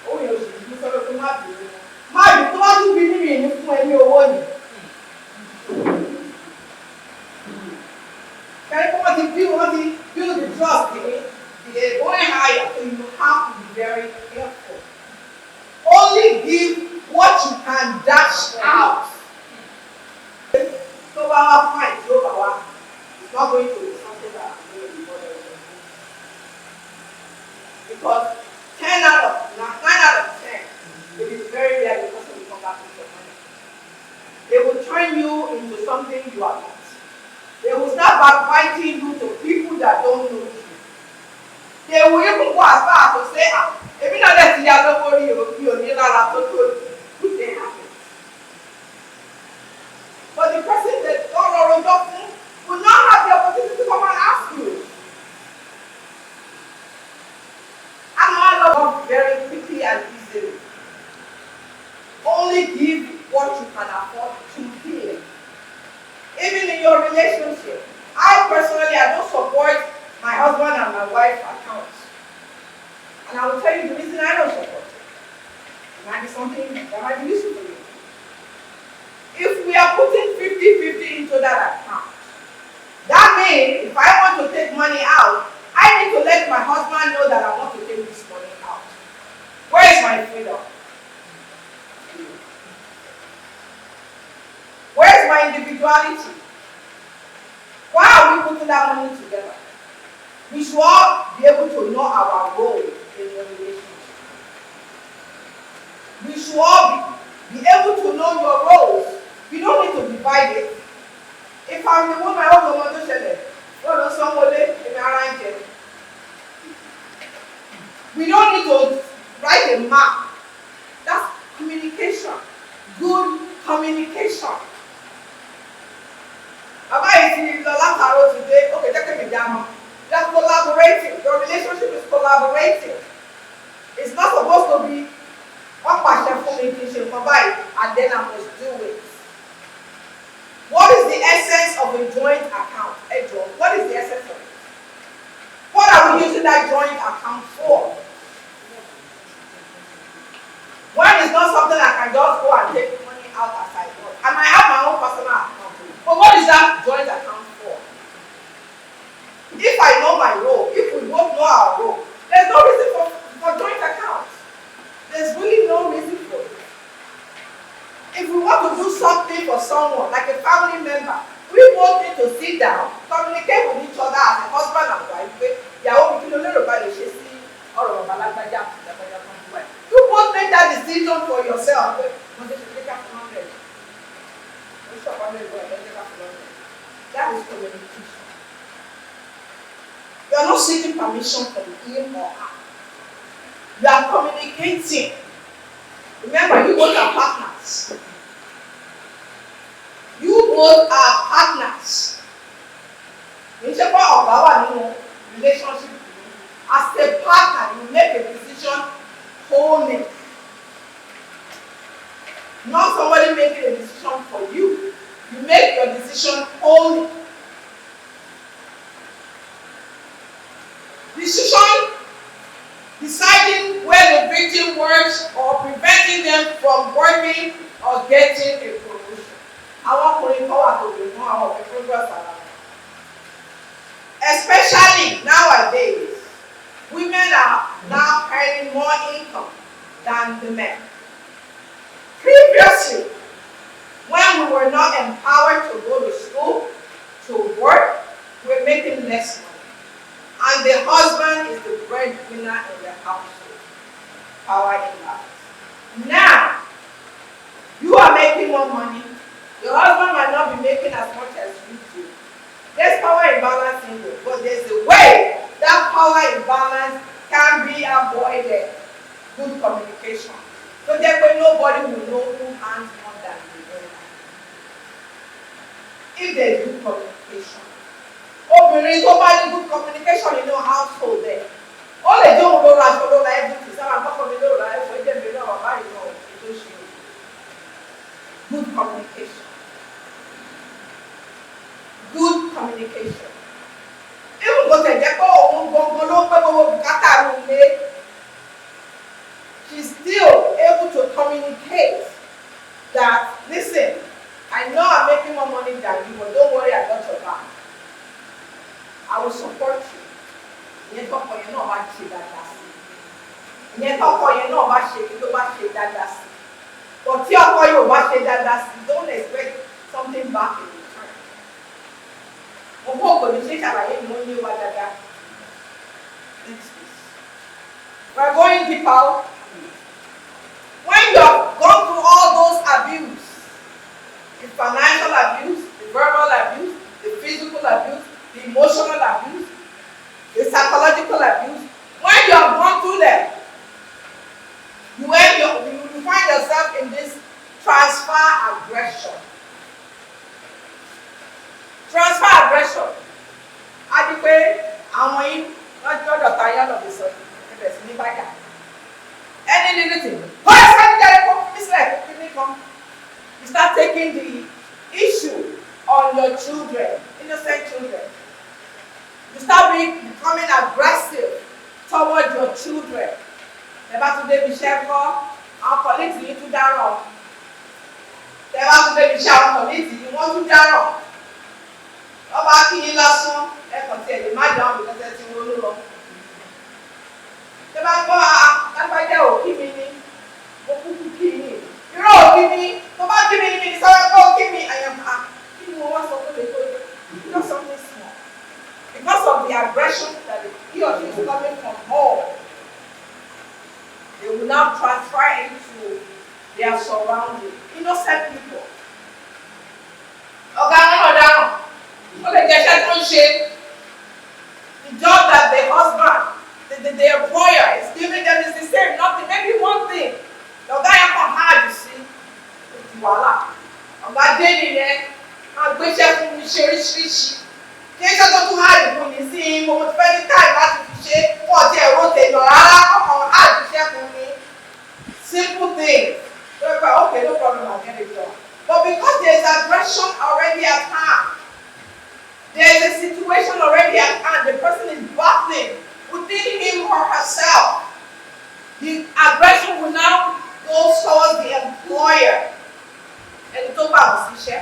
Ó yẹ oṣù tí sọ pé má bìí. Má bìí tó wá tún bí nínú ìní fún ẹni owó ni. Kẹ́rin kó wọ́n ti build the trust they going higher, so you have to be very careful. Only give what you can dash out. So our fight, it's not going to be something that because 9 out of 10, it is very rare the person will come back with your money. They will turn you into something you are not. They will start backbiting you to people that don't know you. They will even go as far as to say, if you know that you are nobody, you need to they happen. But the person that God already will not have the opportunity to come and ask you. And I love very quickly and easily. Only give what you can afford to give. Even in your relationship. I personally, I don't support my husband and my wife accounts. And I will tell you the reason I don't support it. It might be something that might be useful for you. If we are putting 50-50 into that account, that means if I want to take money out, I need to let my husband know that I want to take this money out. Where is my freedom? Where is my individuality? Why are we putting that money together? We should all be able to know our role in the relationship. We should all be able to know your roles. You don't need to divide it. If I'm the woman, I don't want to share it. We don't need to write a map. That's communication. Good communication. Today, okay, take me down. They're collaborating. Your relationship is collaborating. It's not supposed to be one passion communication provide and then I must do it. What is the essence of a joint account? What is the essence of it? What are we using that joint account for? One is not something I can just go and take money out as I want. I might have my own personal account. But what is that joint account for? If I know my role, if we both know our role, there's no reason for joint accounts. There's really no reason for it. If we want to do something for someone, like a family member, we both need to sit down, communicate with each other as a husband and wife. You both make that decision for yourself. That is communication. You are not seeking permission from him or her. You are communicating. Remember, you both are partners. You both are partners. In the of our relationship, as a partner, you make a decision wholly. Not somebody making a decision for you. You make your decision wholly. Deciding where the victim works or preventing them from working or getting a promotion. Especially nowadays, women are now earning more income than the men. Previously, when we were not empowered to go to school, to work, we were making less money. And the husband is the breadwinner in the household. Power imbalance. Now, you are making more money. Your husband might not be making as much as you do. There's power imbalance in you, but there's a way that power imbalance can be avoided. Good communication. So therefore, nobody will know who earns more than the other. If there is good communication. Obìnrin tó bá ní good communication nínú household ẹ̀ ó lè jẹ́ òun ló ra aṣọ ló ra everything sábà kọ́kọ́ mi ló ra ẹ̀fọ́ ẹ̀jẹ̀ mi náà bàbá yìí náà ètò ṣe good communication. Good communication. Even bó tẹ̀ jẹ́ pé òun gbọ̀ngàn ló ń pẹ́ gbogbo bùkátà ló ń lé, she's still able to communicate that, listen, I know I'm making more money than you, but don't worry, I got your back. I will support you. Ìyẹn tọkọ yẹn náà bá ṣe dáadáa sí. Ìyẹn tọkọ yẹn náà bá ṣe kí ló bá ṣe dáadáa sí. But tí ọkọ yóò bá ṣe dáadáa sí, don't expect something back in return. Òkú òkò ní ṣe ṣàlàyé ni wọ́n ní wá dáadáa. We are going deeper. When you have gone through all those abuse, the financial abuse, the verbal abuse, the physical abuse, the emotional abuse, the psychological abuse. When you have gone through them, you find yourself in this transfer aggression. Transfer aggression. A di pé àwọn yìí lọ́jọ́ tayá lọ́dẹ sọ ẹbẹ̀ sí ní báyà. Any little thing. Why is that come? You start taking the issue on your children, innocent children. You start becoming aggressive towards your children. Tẹ́ bá tún débi iṣẹ́ kọ́, àwọn colleagues yìí tún dáràn. Tẹ́ bá tún débi iṣẹ́ àwọn colleagues yìí wọ́n tún dáràn. Wọ́n bá kí yín lásán, ẹ̀kọ́ tí ẹ̀ lè má dáhùn bí kẹ́tẹ́ tí wọ́n ló lọ. Tẹ́ bá gbọ́ lágbájá òkí mi ní, mo kúkú kí ni. Irọ́ òkí mi, tó bá kí mi ní mi ní sọ́wọ́ kó kí mi, àyànfà. Kí ni mo wá sọ pé lè tó yẹ? Not something small. Because of the aggression that he or she is coming from home, they will now transfer into their surrounding. Innocent people. Ọ̀gá wọn ọ̀daràn. Ó lè jẹ́ iṣẹ́ tó ń ṣe. The job that the husband, the employer is giving them is the same, nothing, maybe one thing. The ọ̀gá yẹn kàn hard, you see. It's wàhálà. Ọ̀gá dé nìyẹn, máa gbéṣẹ́ fún mi ṣe oríṣiríṣi. Kí ẹ ṣe tó tún hard fún mi sí mo ti fẹ́ ní táì láti fi ṣe fún ọtí ẹ̀rọ tèèyàn rárá, ọkàn hard iṣẹ́ fún mi. Simple things. Okay, no problem, I'll get it done. But because there's aggression already at hand, there's a situation already at hand, the person is battling within him or herself. The aggression will now go towards the employer. Ẹni tó bá wọn ṣiṣẹ́,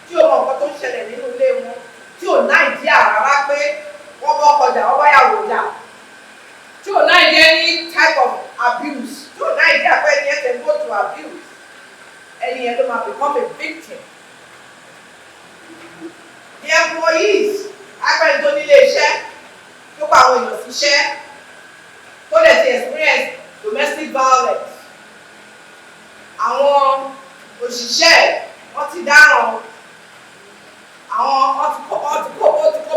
tí o mọ nǹkan tó ń ṣẹlẹ̀ nínú ilé wọn, tí o náà ìdí àrárá pé wọ́n bọ́ kọjá, wọ́n bá yàwó jà, tí o náà ìdí any type of abuse, tí o náà ìdí àpẹ́ ẹni ẹ̀sẹ̀ go to abuse, ẹni ẹ̀ ló máa become a victim. The employees, agbẹ́ni tó nílé iṣẹ́, tó pa àwọn èèyàn síṣẹ́, tó lè ti experience domestic violence. Àwọn òṣìṣẹ́ wọ́n ti dáràn, àwọn wọ́n ti kó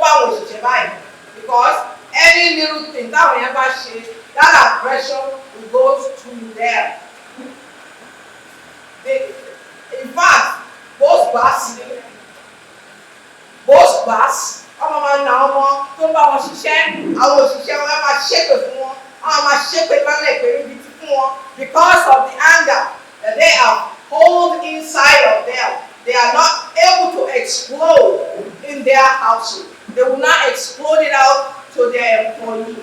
bá àwọn òṣìṣẹ́ báyìí because any little thing táwọn yẹn bá ṣe, that aggression will go to them. In fact, both gbàs ọmọ máa ń na ọmọ tó ń bá wọn ṣiṣẹ́, àwọn òṣìṣẹ́ wọn máa ṣépè fún wọn, àwọn máa ṣépè lálẹ́ ìpè níbi tí fún wọn because of the anger that they have hold inside of them. They are not able to explode in their household. They will not explode it out to their employee.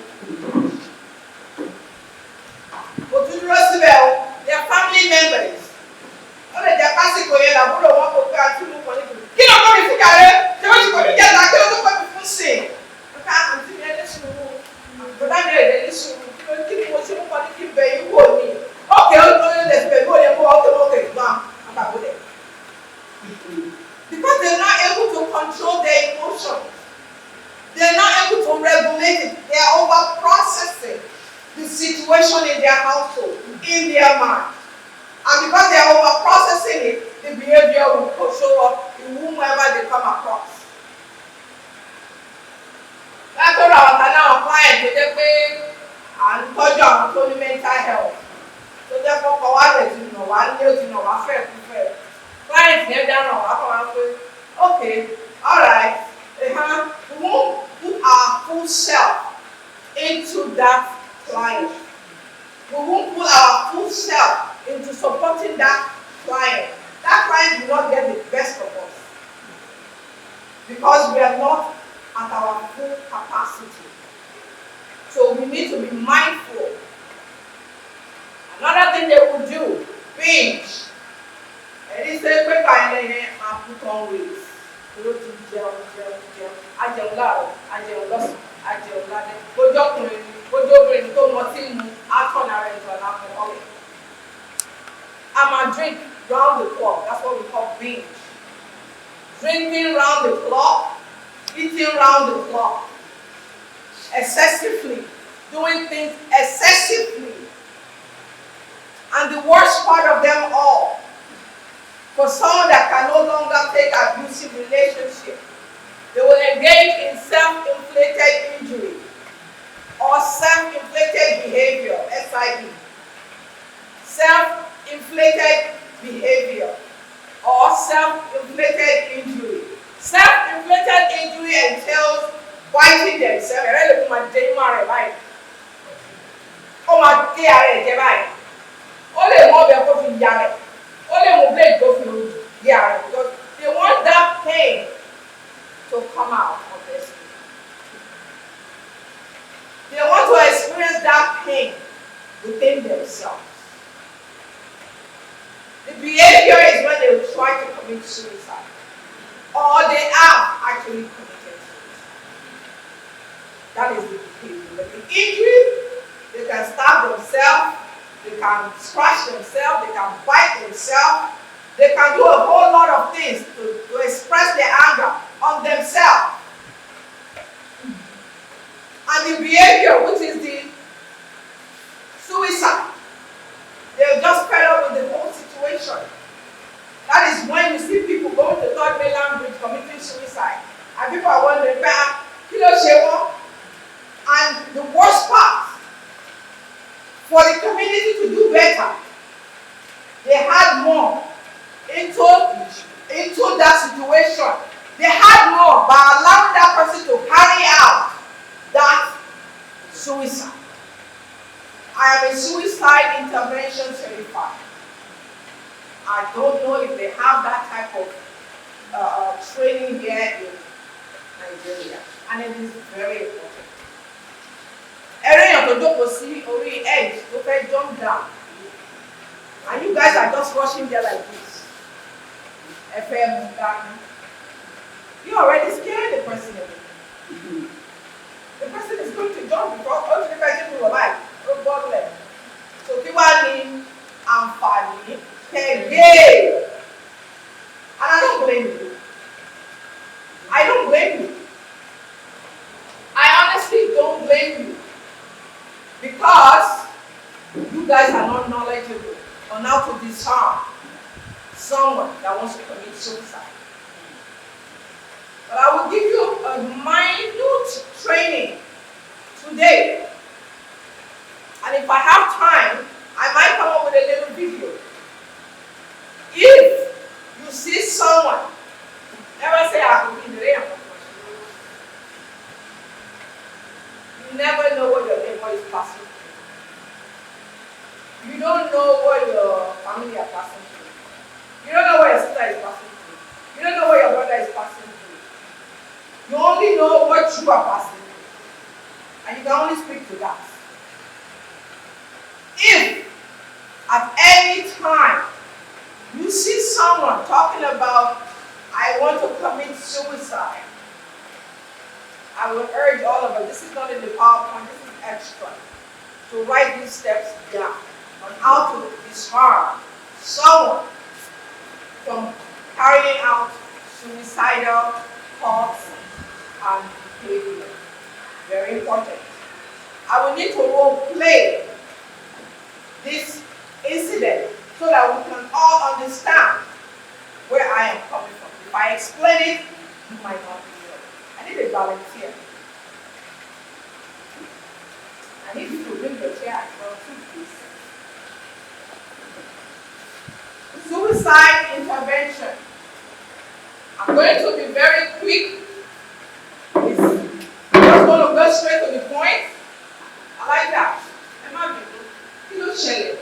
But to their family members. Wọ́n lè jẹ́ pásíkò yẹn làbúrò wọn kò pé àti mú kan níbi. Kí ló kọ́ mi fún kàrẹ́? Ṣé wọ́n ti kọ́ mi jẹ́ ta? Kí ló tó kọ́ mi fún sè? Ọ̀ká àǹtí mi ẹni sùúrù. Bọ̀dá mi ẹ̀dẹ̀ ní sùúrù. Kí ni mo ṣe mú kan ní kí n bẹ̀ yín wò ní? Okay, lè bẹ̀ mí ò yẹ kó okay, gbà àgbàgbọ́dẹ̀. Because they're not able to control their emotions. They're not able to regulate it. They are over-processing the situation in their household, in their mind. And because they are over-processing it, the behavior will show up in whomever they come across. That's what our client tó jẹ́ pé à ń tọ́jú àwọn tó ní mental health. Tó jẹ́ kọ́kọ́ wá lè ti nà wá ní ó ti nà wá fẹ́ kú fẹ́. Client yẹn dáná wá kọ́ wá pé okay, alright, we won't put our full self into that client. We won't put our full self into supporting that client. That client will not get the best of us because we are not at our full capacity. So we need to be mindful. Another thing they will do, binge. And he said, pé báyìí lẹ́yìn máa put on weight. Ló ti jẹun. Ajẹun láàrọ̀, ajẹun lọ́sàn, ajẹun lálẹ́. Bójú ọkùnrin ni, bójú obìnrin tó mọ tí mu, á tọ̀nà rẹ̀ jọ alcoholic. I'm a drink round the clock. That's what we call binge. Drinking round the clock, eating round the clock, excessively, doing things excessively. And the worst part of them all, for someone that can no longer take abusive relationship, They will engage in self-inflicted injury or self-inflicted behavior, SIB. Self-inflicted behavior or self-inflicted injury. Self-inflicted injury entails biting themselves. Oh my God, only more than coffee yard. Only more blade coffee yard because they want that pain to come out of their skin. They want to experience that pain within themselves. The behavior is when they will try to commit suicide. Or they have actually committed suicide. That is the behavior. But the injury, they can stab themselves, they can scratch themselves, they can bite themselves, they can do a whole lot of things to express their anger on themselves. And the behavior, which is the suicide, they're just fed up with the whole situation. That is when you see people going to third mainland bridge committing suicide. And people are wondering, and the worst part, for the community to do better, they had more into that situation. They had more by allowing that person to carry out that suicide. I am a suicide intervention certified. I don't know if they have that type of training here in Nigeria, and it is very important. Area to do see ori edge to first jump down, and you guys are just rushing there like this. FM down. You already scared the person. The person is going to jump because all the person will like no problem. So people need àǹfààní again. And I don't blame you. I don't blame you. I honestly don't blame you. Because you guys are not knowledgeable on how to discern someone that wants to commit suicide. But I will give you a minute training today. And if I have time, I might come up with a little video. If you see someone, never say I could be the rain. You never know what your neighbor is passing through. You don't know what your family are passing through. You don't know what your sister is passing through. You don't know what your brother is passing through. You only know what you are passing through. And you can only speak to that. If at any time you see someone talking about, I want to commit suicide, I will urge all of us, this is not in the PowerPoint, this is extra, to write these steps down on how to disarm someone from carrying out suicidal thoughts and behavior. Very important. I will need to role play this incident so that we can all understand where I am coming from. If I explain it, you might not be here. I need a volunteer. I need you to bring your chair as well too, please. Suicide intervention. I'm going to be very quick. I'm just going to go straight to the point. I like that. Emma, you don't share it.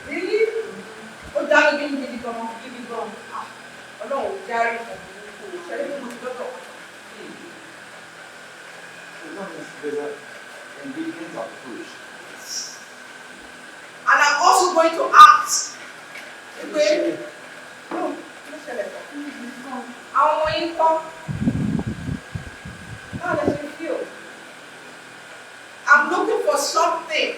Really? Oh, that will be the gum. Oh no, Gary. There's an ingredient of push. And I'm also going to ask. How will you come? How does it feel? I'm looking for something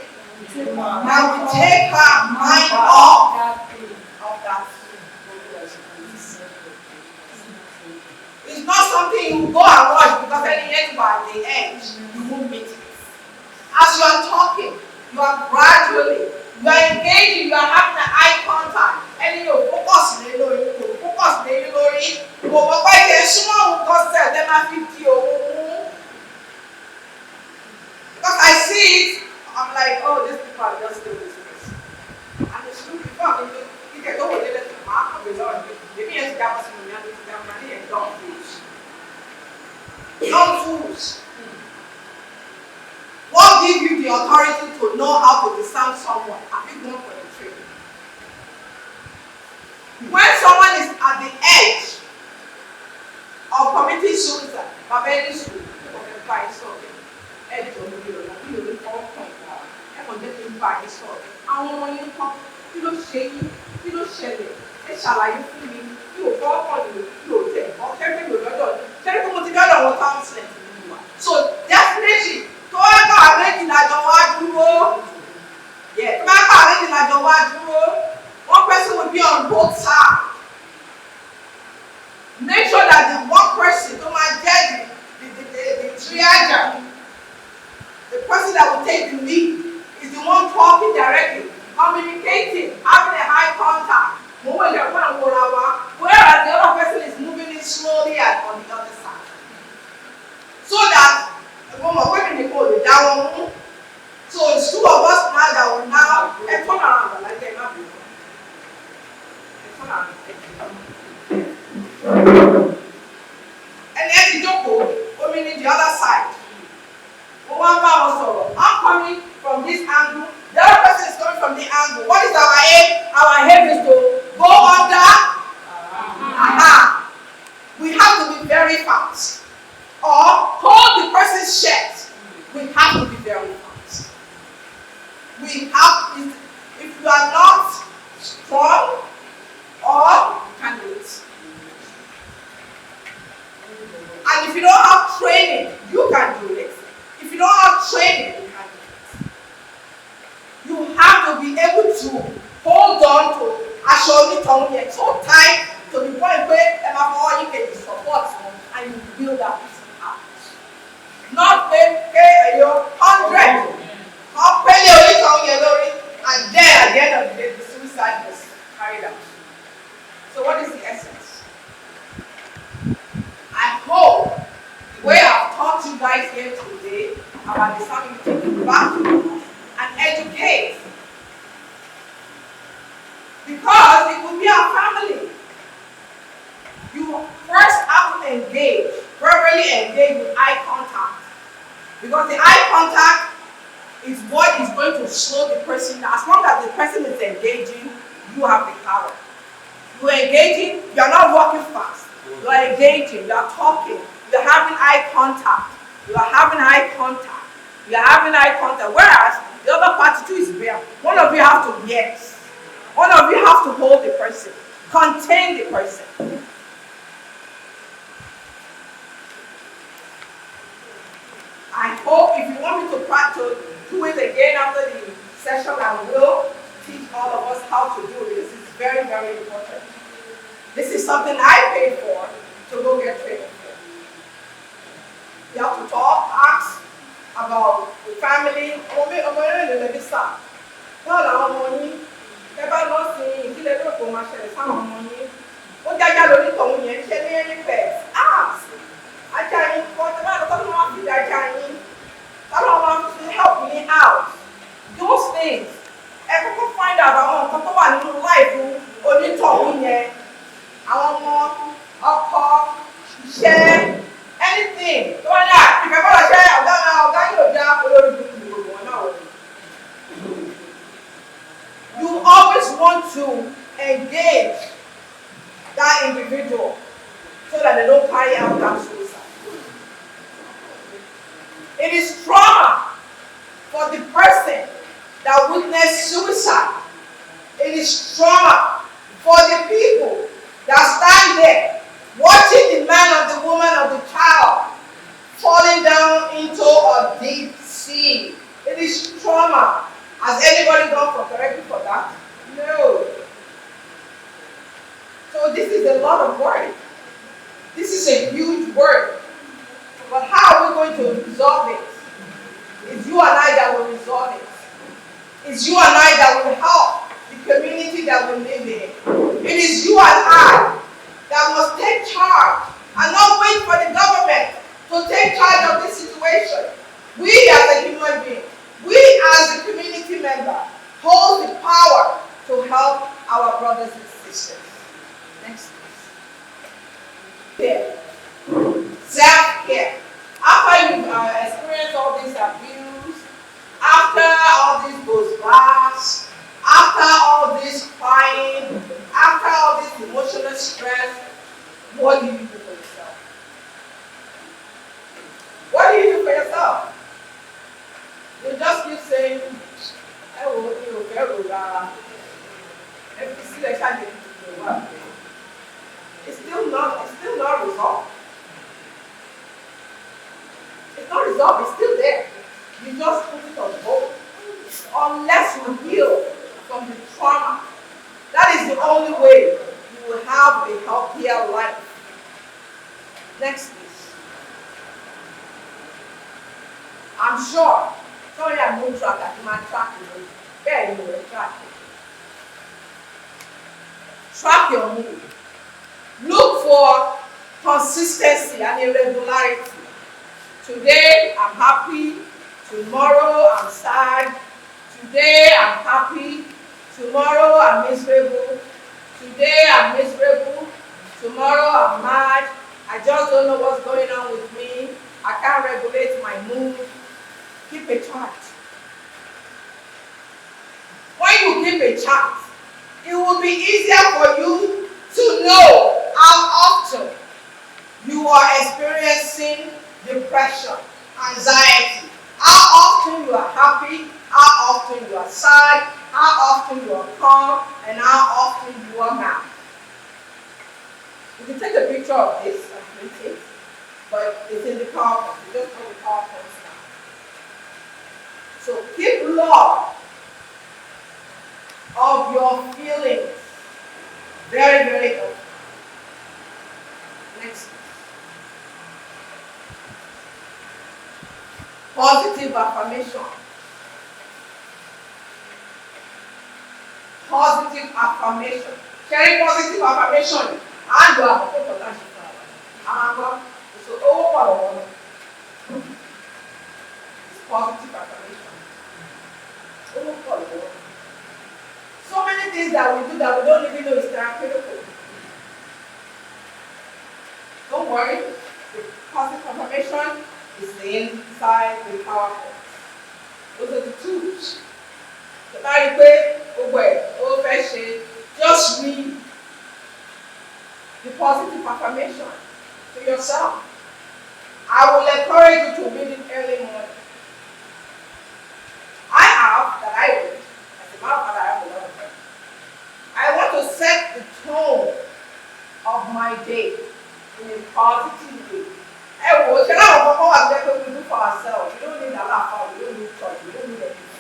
that will take her mind off of that. It's not something you go and watch because any anybody the edge, you won't meet it. As you are talking, you are gradually, you are engaging, you are having an eye contact, and you focus on the focus on the lórí. Kò mọ̀ pé kí ẹ súnmọ́ òun kan sẹ̀ ẹ̀ máa fi di òun mú. Because I see it, I'm like, oh, these people are just doing this. And it's true before you get over there to mark of the Lord. Maybe it's got some money and don't fools. Don't fools. What gives you the authority to know how to discern someone? Have you gone for the training? When someone is at the edge of committing suicide, Babeli school, by something, edge of the middle, you will all point out. Everyone getting by something. Àwọn ọmọ yín kọ́ kí ló ṣe yín kí ló ṣẹlẹ̀ ẹ ṣàlàyé fún mi kí o fọ́ ọkàn yìí kí o tẹ̀ ọ́ kẹ́kẹ́ mi ò lọ́dọ̀ ṣẹ́ni kí mo ti dọ́dọ̀ wọn counseling nínú wa. So definitely tó bá kọ́ àméjì lájọ wá dúró tó bá kọ́ àméjì lájọ wá dúró one person will be on both sides. Make sure that the one person tó máa jẹ́ the triager, the person that will take the lead, is the one talking directly, communicating, having a high contact. Whereas the other person is moving it slowly and on the other side. So that so it's two of us now that will now turn around like they're not before. And then you mean the other side. I'm coming from this angle. The other person is coming from the angle. What is our aim? Our aim is to go under. We have to be very fast. Or hold the person's shirt. We have to be very fast. We have, if you are not strong or can do it. And if you don't have training, you can do it. If you don't have training, you can do it. You have to be able to hold on to actually tongue so tight to the point where you can support and you build that person out. Not pay your 100. Not pay your tongue and then at the end of the day, the suicide was carried out. So what is the essence? I hope the way I've taught you guys here today about discerning taking back and educate. Because it will be our family. You first have to engage, verbally engage with eye contact. Because the eye contact is what is going to slow the person down. As long as the person is engaging, you have the power. You are engaging, you are not walking fast. You are engaging, you are talking, you are having eye contact. You are having eye contact. You are having eye contact. Whereas the other party too is bare. One of you have to yes. One of you have to hold the person, contain the person. I hope if you want me to practice, do it again after the session, I will teach all of us how to do it. This is very, very important. This is something I paid for to go get training for. You have to talk, ask about the family. Help me out. Those things. People find out about life. Share anything. If I share, you always want to engage that individual so that they don't carry out that suicide. It is trauma for the person that witnessed suicide. It is trauma for the people that stand there watching the man or the woman or the child falling down into a deep sea. It is trauma. Has anybody gone for therapy for that? No. So this is a lot of work. This is a huge work. But how are we going going to resolve it. It's you and I that will resolve it. It's you and I that will help the community that we live in. It is you and I that must take charge and not wait for the government to take charge of this situation. We as a human being, we as a community member, hold the power to help our brothers and sisters. Next please. Self-care. After you've experienced all this abuse, after all this goes past, after all this crying, after all this emotional stress, what do you do for yourself? What do you do for yourself? You just keep saying, I will do it's still not resolved. It's not resolved, it's still there. You just put it on hold. Unless you heal from the trauma, that is the only way you will have a healthier life. Next, please. I'm sure. Sorry, I'm no track. I can track you. Very well, track it. Track your mood. Look for consistency and irregularity. Today, I'm happy. Tomorrow, I'm sad. Today, I'm happy. Tomorrow, I'm miserable. Today, I'm miserable. Tomorrow, I'm mad. I just don't know what's going on with me. I can't regulate my mood. Keep a chart. When you keep a chart, it will be easier for you to know how often you are experiencing depression, anxiety, how often you are happy, how often you are sad, how often you are calm, and how often you are mad. You can take a picture of this and print it, but it's in the PowerPoint. You just know the PowerPoint now. So keep log of your feelings. Very, very important. Next. Positive affirmation. Positive affirmation. Sharing positive affirmation. And you are important. So overall, it's positive affirmation. Overall. So many things that we do that we don't even know is therapeutic. Don't worry. The positive affirmation is inside the PowerPoint. Those are the tools. The very way, just read the positive affirmation to yourself. I will encourage you to read it early morning. I read. As a matter of fact, I have a lot of them. I want to set the tone of my day in a positive way. We do for ourselves. We don't need a lot of we don't need church, we don't need anything.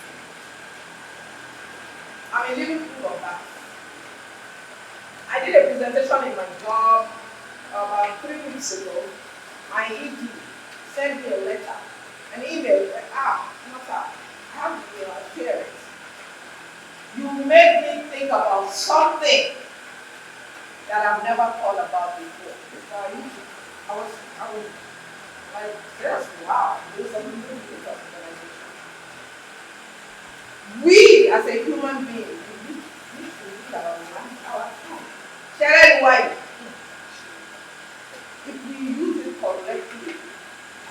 I'm a living proof of that. I did a presentation in my job about 3 weeks ago. My ED sent me a letter, an email, like, Nimota, I have to share it. You made me think about something that I've never thought about before. I was like, seriously, wow, there's something to do with this organization. We, as a human being, we need to do our time. Share it why. If we use it correctly,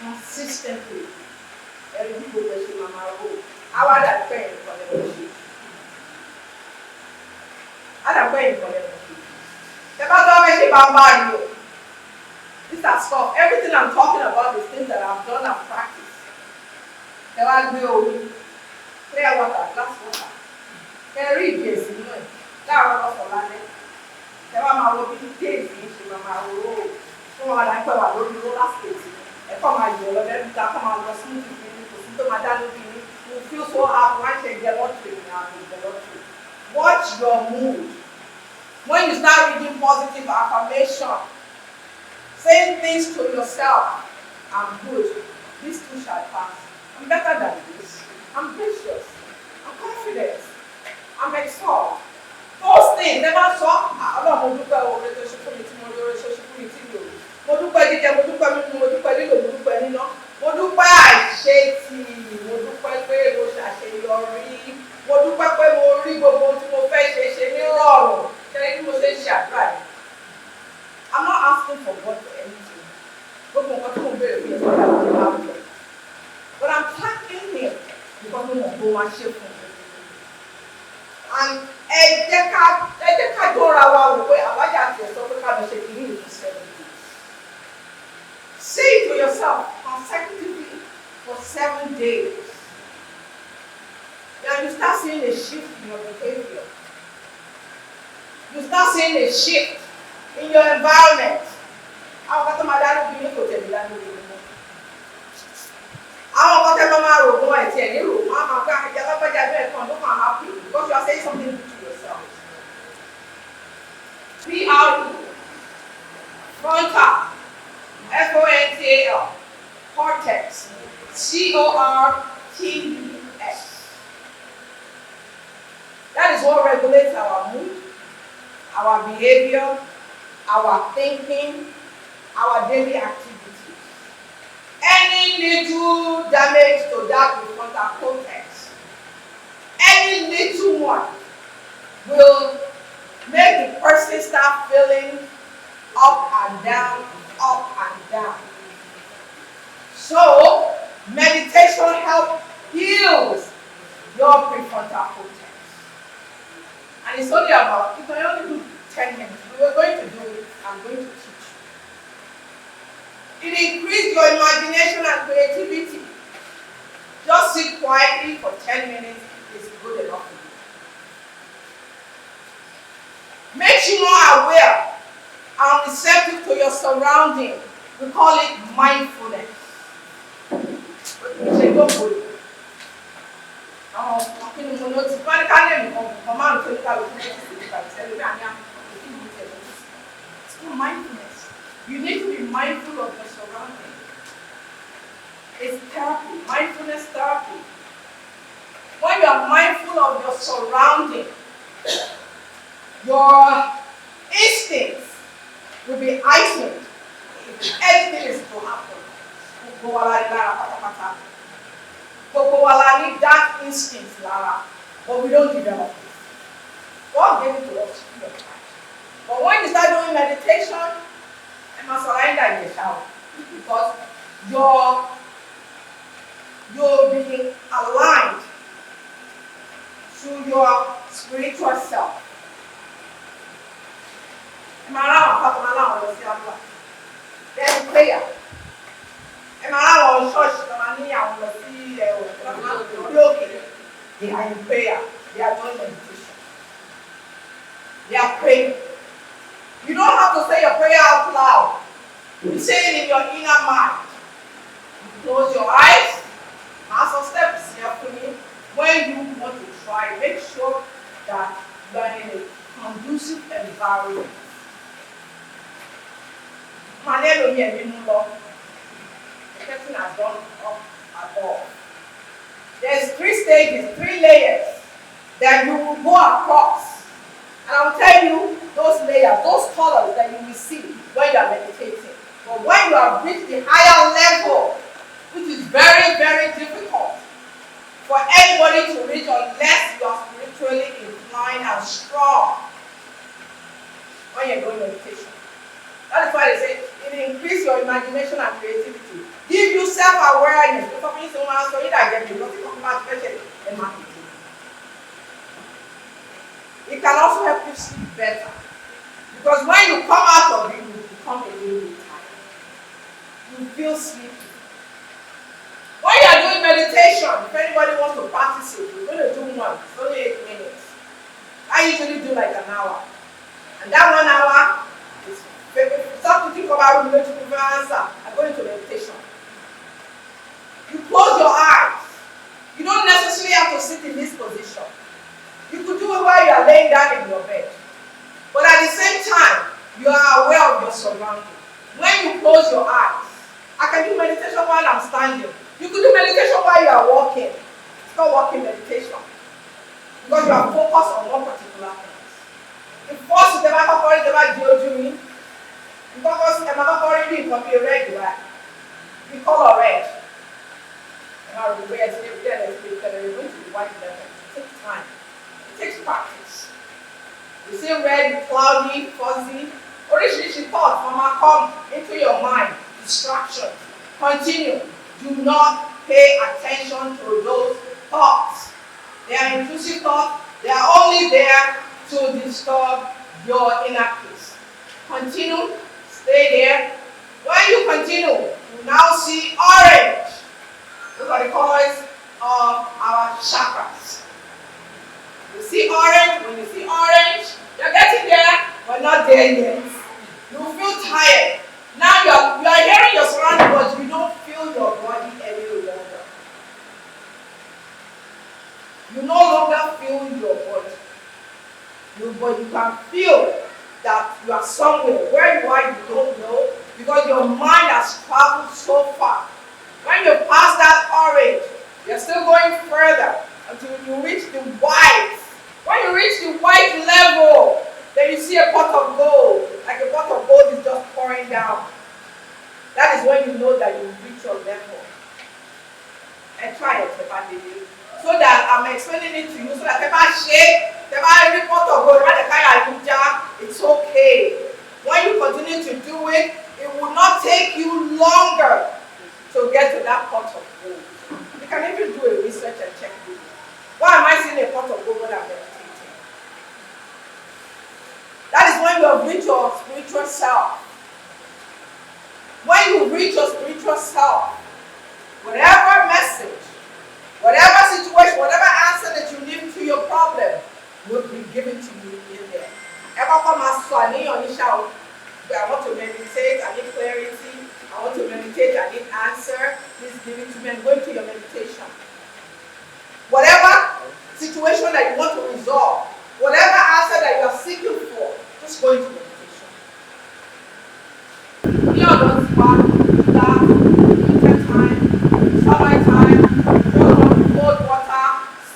consistently, every people will see how are that paying for the worship? How are paying for the worship? The Bible Gambari. These are stuff. Everything I'm talking about is things that I've done and practiced. There will be clear water, glass water. There read this, you know. That was for land. There will be days in which you will come on and go and roller skates. And come and you will then come and go smooth to Madame. You feel so happy when you get lottery now. Watch your mood. When you start reading positive affirmation, saying things to yourself, I'm good, This too shall pass. I'm better than this. I'm gracious. I'm confident. I'm exalt. Those things never saw. Ọlọ́run mo dúpẹ́ oore tó ṣe fún mi tí mo rí oore tó ṣe fún mi tí mi ò rí. Mo dúpẹ́ jíjẹ, mo dúpẹ́ mímu, mo dúpẹ́ lílo, mo dúpẹ́ níná. Mo dúpẹ́ àṣetì, mo dúpẹ́ pé mo ṣàṣeyọrí. Mo dúpẹ́ pé mo rí gbogbo ohun tí mo fẹ́ ṣe ní rọrùn. Ṣé kí mo ṣe ń ṣe àdúrà yìí? I'm not asking for God for anything. Gbogbo nǹkan tí mo béèrè fún yẹn tó dàbí ní àwùjọ. But I'm thanking him because mo mọ̀ pé wọ́n á ṣe fún mi. And ẹ jẹ́ ká dọ́ra wa wò pé àwájà àti ẹ̀sọ́ pé ká lọ ṣe kìíní ìlú 7 days. Say it to yourself consecutively for 7 days. Then you start seeing a shift in your behavior. You start seeing a shift in your environment. Àwọn kan tó máa dárúkọ ní kò tẹ̀lé lánàá lórí mọ́. Àwọn kan tẹ́ máa rò wọ́n ẹ̀ tí ẹ̀ ní rò wọ́n á máa gbá àjẹ́ alágbájá bẹ́ẹ̀ kan ló máa happy because you are saying something good to yourself. PRE, frontal, FONTAL, cortex, CORTES. That is what regulates our mood, our behavior, our thinking, our daily activities. Any little damage to that prefrontal cortex, any little one will make the person start feeling up and down, up and down. So, meditation helps heals your prefrontal cortex. And it's only about, you can only do 10 minutes. We were going to do it, I'm going to teach. It increases your imagination and creativity. Just sit quietly for 10 minutes is good enough for you. Makes you more aware and receptive to your surroundings. We call it mindfulness. It's called mindfulness. You need to be mindful of your surroundings. It's therapy, mindfulness therapy. When you are mindful of your surroundings, your instincts will be heightened. Anything is to happen. Need that instinct, Lara, but we don't develop it. God gave it to us. But when you start doing meditation, I must surrender in the shower because you're being aligned to your spiritual self. There's prayer. They are in prayer. They are doing meditation. They are praying. You don't have to say your prayer out loud. You say it in your inner mind. You close your eyes. Have some steps here for me. When you want to try, make sure that you are in a conducive environment. The person has gone up above. There's 3 stages, 3 layers that you will go across. And I will tell you those layers, those colors that you will see when you are meditating. But when you have reached the higher level, which is very, very difficult for anybody to reach unless you are spiritually inclined and strong when you're doing meditation. That is why they say it increases your imagination and creativity. Give you self-awareness. It can also help you sleep better. Because when you come out of it, you become a little bit tired. You feel sleepy. When you are doing meditation, if anybody wants to practice it, you're going to do one. It's only 8 minutes. I usually do like an hour. And that 1 hour is, if you start to think about related answer, I go into meditation. You close your eyes. You don't necessarily have to sit in this position. You could do it while you are laying down in your bed. But at the same time, you are aware of your surroundings. When you close your eyes, I can do many meditation while I'm standing. You could do meditation while you are walking. It's not walking meditation. Because you are focused on one particular thing. The first is the Bible calling because the Bible calling can be red, right? The color red. And I will wear it going to be white level. It takes time. It takes practice. You see red, cloudy, fuzzy. Oríṣiríṣi thoughts mama come into your mind. Distraction. Continue. Do not pay attention to those thoughts. They are intrusive thoughts. They are only there to disturb your inner peace. Continue. Stay there. When you continue, you now see orange. Those are the colors of our chakras. You see orange. When you see orange, you're getting there, but not there yet. You feel tired. Now you are hearing your surroundings, but you don't feel your body any longer. You no longer feel your body. But you can feel that you are somewhere. Where you are, you don't know, because your mind has traveled so far. When you pass that orange, you're still going further until you reach the white. When you reach the white level, then you see a pot of gold. Like a pot of gold is just pouring down. That is when you know that you reach your level. And try it, so that I'm explaining it to you, so that every pot of gold, it's okay. When you continue to do it, it will not take you longer to get to that pot of gold. You can even do a research and check it. Why am I seeing a pot of gold when I'm meditating? That is when you have reached your spiritual self. When you reach your spiritual self, whatever message, whatever situation, whatever answer that you need to your problem will be given to you in there. Ever come as I want to meditate, I need clarity, I want to meditate, I need answer, please give it to me and go into your meditation. Whatever situation that you want to resolve, whatever answer that you are seeking for, just go into meditation. Winter time, summer time, cold water,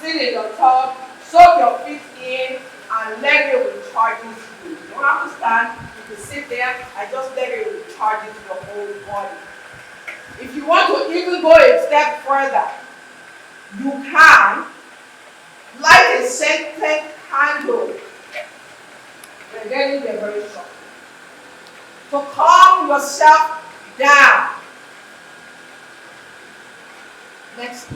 sit in your tub, soak your feet in, and let it recharge you. You don't have to stand, you can sit there and just let it recharge into your whole body. If you want to even go a step further, you can light a scented candle. We're getting there very short. To calm yourself down. Next.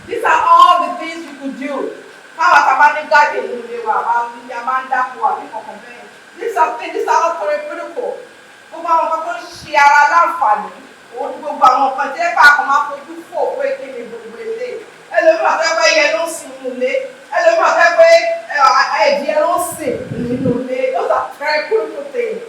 These are all the things you could do. These are all therapeutic. Those are therapeutic things.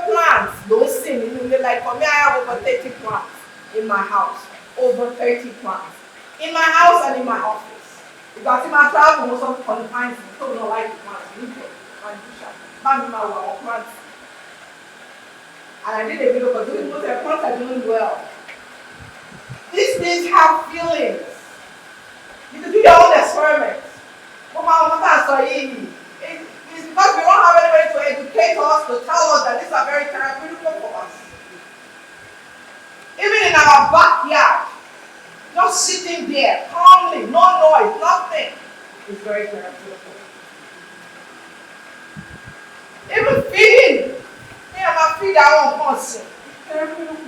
Plants don't sing. Like for me, I have over 30 plants in my house. Over 30 plants. In my house and in my office. Because in my travel, most of the times, people don't like plants. And I did a video for doing most of the plants are doing well. These things have feelings. You can do your own experiments. It's because we don't have anybody to educate us, to tell us that these are very therapeutic for us. Even in our backyard, just sitting there calmly, no noise, nothing, is very therapeutic. Even feeding, me and my feed our own person, therapeutic.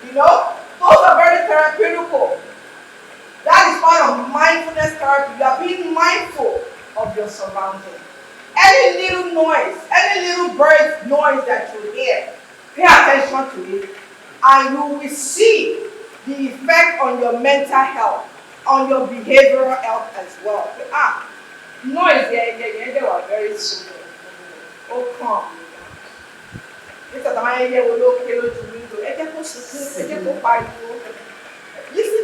You know, those are very therapeutic. That is part of mindfulness therapy. You are being mindful of your surroundings. Any little noise, any little bird noise that you hear, pay attention to it, and you will see the effect on your mental health, on your behavioral health as well. Noise, they were very simple. Oh, calm. Listen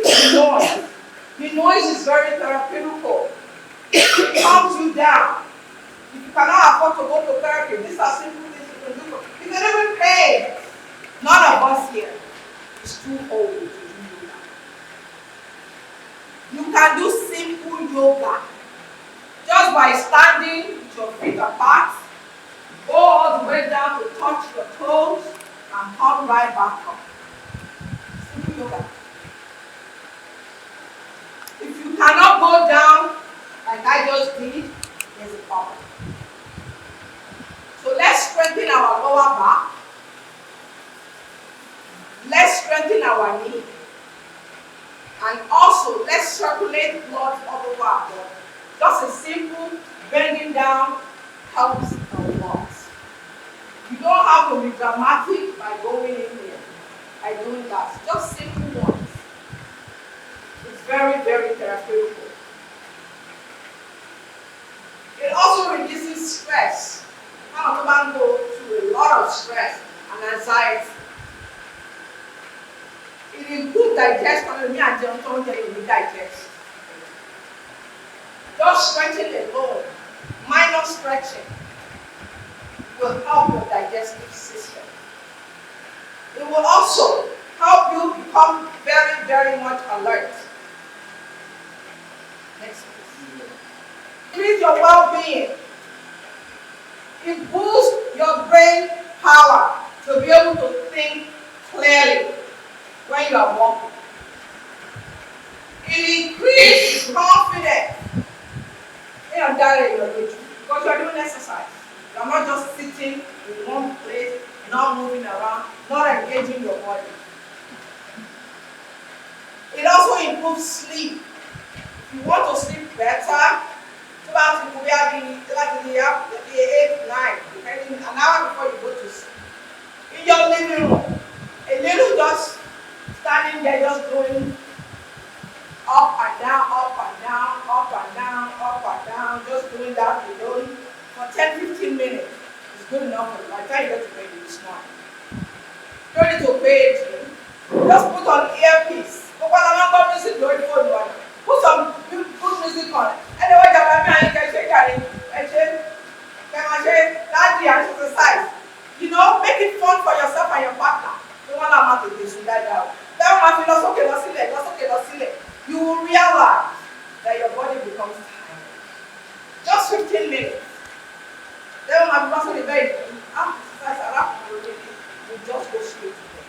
to the noise. The noise is very therapeutical. It calms you down. If you cannot afford to go to therapy, these are simple things you can do. You can even pay. None of us here is too old to do yoga. You can do simple yoga just by standing with your feet apart, go all the way down to touch your toes, and come right back up. Simple yoga. If you cannot go down like I just did, there's a problem. So let's strengthen our lower back. Let's strengthen our knee. And also, let's circulate blood all over our body. Just a simple bending down helps a lot. You don't have to be dramatic by going in there, by doing that. Just simple ones. It's very, very therapeutic. It also reduces stress. How much man go through a lot of stress and anxiety. It improves digestion. Me and John don't get any digest. Just stretching alone, minor stretching, will help your digestive system. It will also help you become very, very much alert. Next, please. Increase your well-being. It boosts your brain power to be able to think clearly when you are walking. It increases confidence in your diet, because you are doing exercise. You are not just sitting in one place, not moving around, not engaging your body. It also improves sleep. If you want to sleep better, about the 8, 9, depending an hour before you go to sleep. In your living room, a little just standing there, just going up and down, up and down, up and down, up and down, just doing that alone for 10-15 minutes is good enough for you. By the time you get to bed, you will smile. You don't need to pay it. Just put on earpiece. Put some good music on. Anyway, exercise. You know, make it fun for yourself and your partner. You will realize that your body becomes tired. Just 15 minutes. Then when my person is very you just go straight to bed.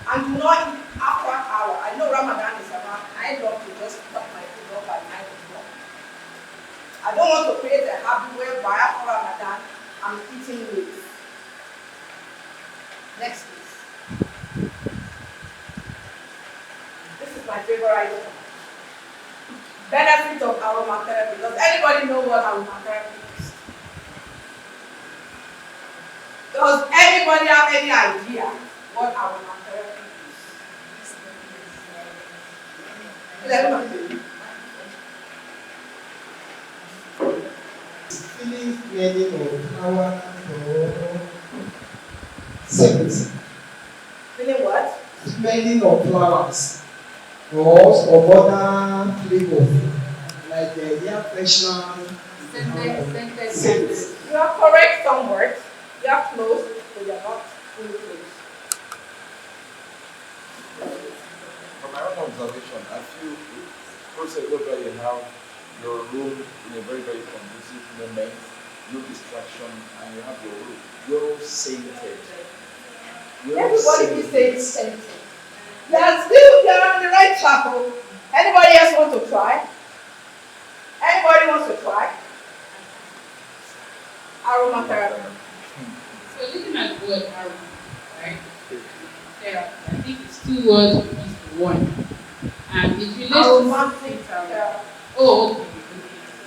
And do not eat after an hour. I know Ramadan is about, I love to just cut my food off by 9 o'clock. I don't want to create a habit whereby after Ramadan, I'm eating late. Next, please. This is my favorite item. Benefit of aromatherapy. Does anybody know what aromatherapy is? Does anybody have any idea what aromatherapy is? Feeling feeling of power or scent. Feeling what? Smelling of flowers or other flavor like air freshener. Scent. You are correct some words. You are close, but you are not fully close. From my own observation, I feel process whereby you have your room in a very, very conducive moment, no distraction, and you have your room. You're sated. Everybody is saying scented. They are on the right track. Anybody else want to try? Anybody wants to try? Aromatherapy. So looking at the word aroma, right? Therapy. I think it's 2 words mixed to 1. And it relates to Aromatic therapy. oh, okay.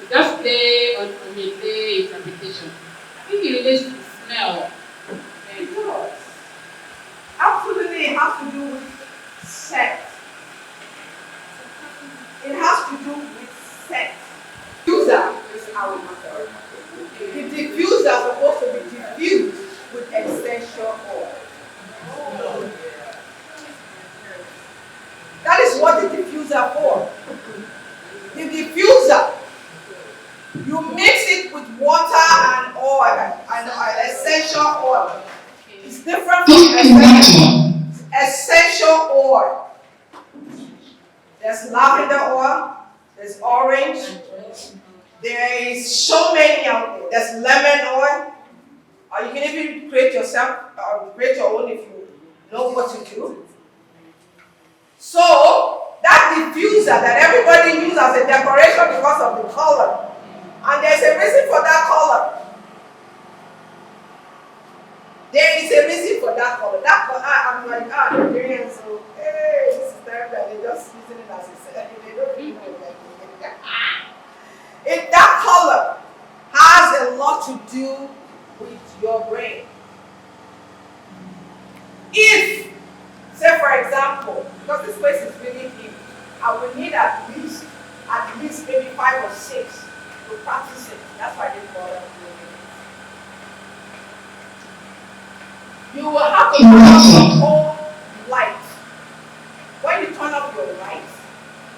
Just play on a play interpretation. I think it relates to smell. It does. Absolutely, it has to do with sex. It has to do with sex. Diffuser is aromatherapy. The diffuser is supposed to be diffused with essential oil. That is what the diffuser for. You mix it with water and oil, and essential oil. It's different from essential oil. There's lavender oil, there's orange, there is so many out there. There's lemon oil, or you can even create yourself, or create your own if you know what to do. So, that diffuser that everybody uses as a decoration because of the color, and there's a reason for that color. There is a reason for that color. That color, I'm like, they're doing it, so, hey, this is terrible. They're just using it as a set. They don't really know what they're doing. That color has a lot to do with your brain. If, say for example, because this place is really big, I will need at least maybe 5 or 6 to practice it. That's why they call it. You will have to turn off your whole light. When you turn off your light,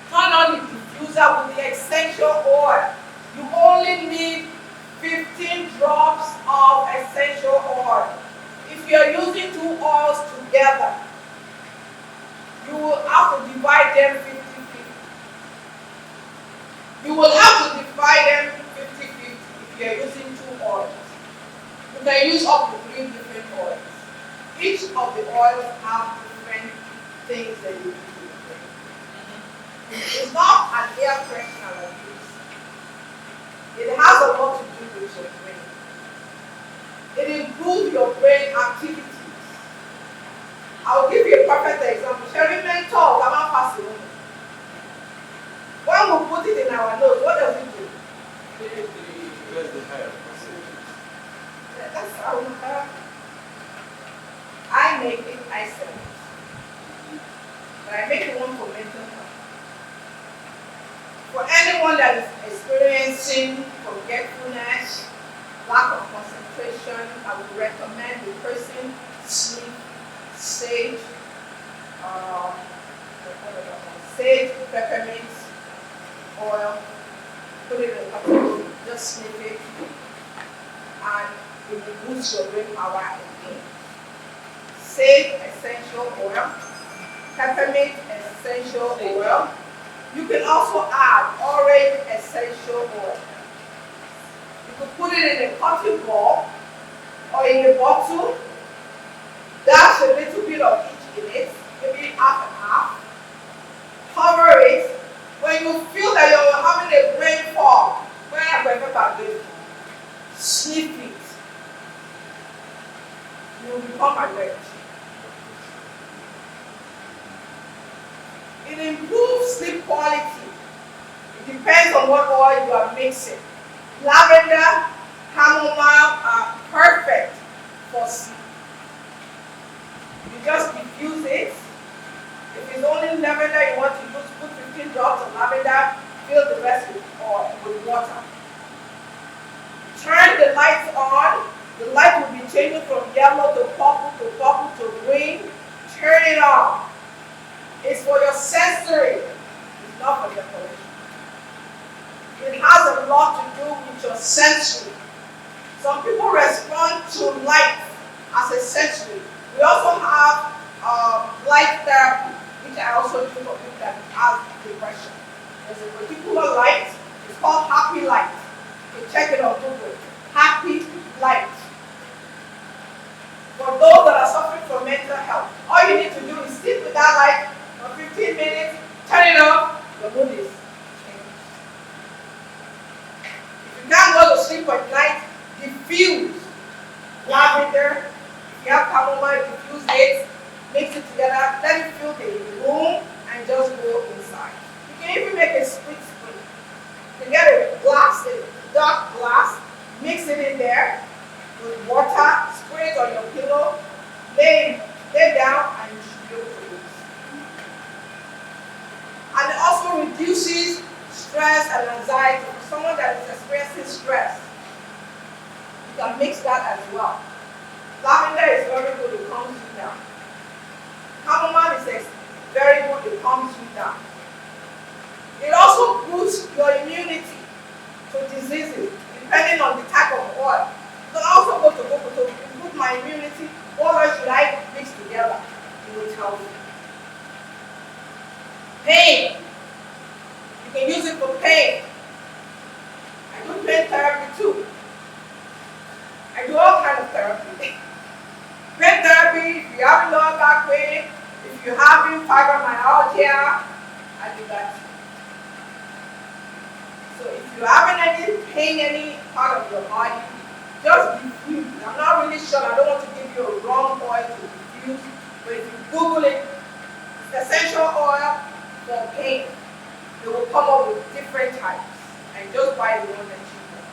turn on the diffuser with the essential oil. You only need 15 drops of essential oil. If you are using 2 oils together, you will have to divide them 50-50. You will have to divide them 50-50 if you are using 2 oils. You can use up to 3 different oils. Each of the oils have different things that you do to the brain. It's not an air freshener like this. It has a lot to do with your brain. It improves your brain activities. I'll give you a perfect example. Sherry mental, gamma passing. When we put it in our nose, what does it do? That's how I make it, I sell it. But I make it one for mental health. For anyone that is experiencing forgetfulness, lack of concentration, I would recommend the person sleep sage, peppermint oil, put it in a bottle, just sniff it, and it will boost your brain power again. Sage essential oil, peppermint essential oil. You can also add orange essential oil. You could put it in a cotton ball or in a bottle. Dash a little bit of each in it, maybe half and half. Cover it. When you feel that you're having a brain fog, sniff it. You will become alert. It improves sleep quality. It depends on what oil you are mixing. Lavender, chamomile are perfect for sleep. You just diffuse it. If it's only lavender you want to use, put 15 drops of lavender, fill the rest with oil, with water. Turn the lights on. The light will be changing from yellow to purple to green. Turn it on. It's for your sensory. It's not for decoration. It has a lot to do with your sensory. Some people respond to light as a sensory. We also have light therapy, which I also do for people that have depression. There's a particular light. It's called happy light. You can check it on Google. Happy light. For those that are suffering from mental health, all you need to do is sit with that light for 15 minutes, turn it off, your mood is changed. If you can't go to sleep at night, diffuse lavender. If you have chamomile, diffuse it, mix it together, let it fill the room, and just go inside. You can even make a split screen. You can get a glass, a dark glass, mix it in there with water, spray it on your pillow, lay down, and you should be able to sleep. And it also reduces stress and anxiety. For someone that is experiencing stress, you can mix that as well. Lavender is very good, it calms you down. Chamomile is very good, it calms you down. It also boosts your immunity to diseases You can use it for pain. I do pain therapy too. I do all kinds of therapy. Pain therapy, if you're having lower back pain, if you're having fibromyalgia, I do that too. So if you're having any pain, any part of your body, just refuse. I'm not really sure, I don't want to give you a wrong oil to refuse, but if you Google it, it's essential oil for pain. They will come up with different types, and just buy the one that you want.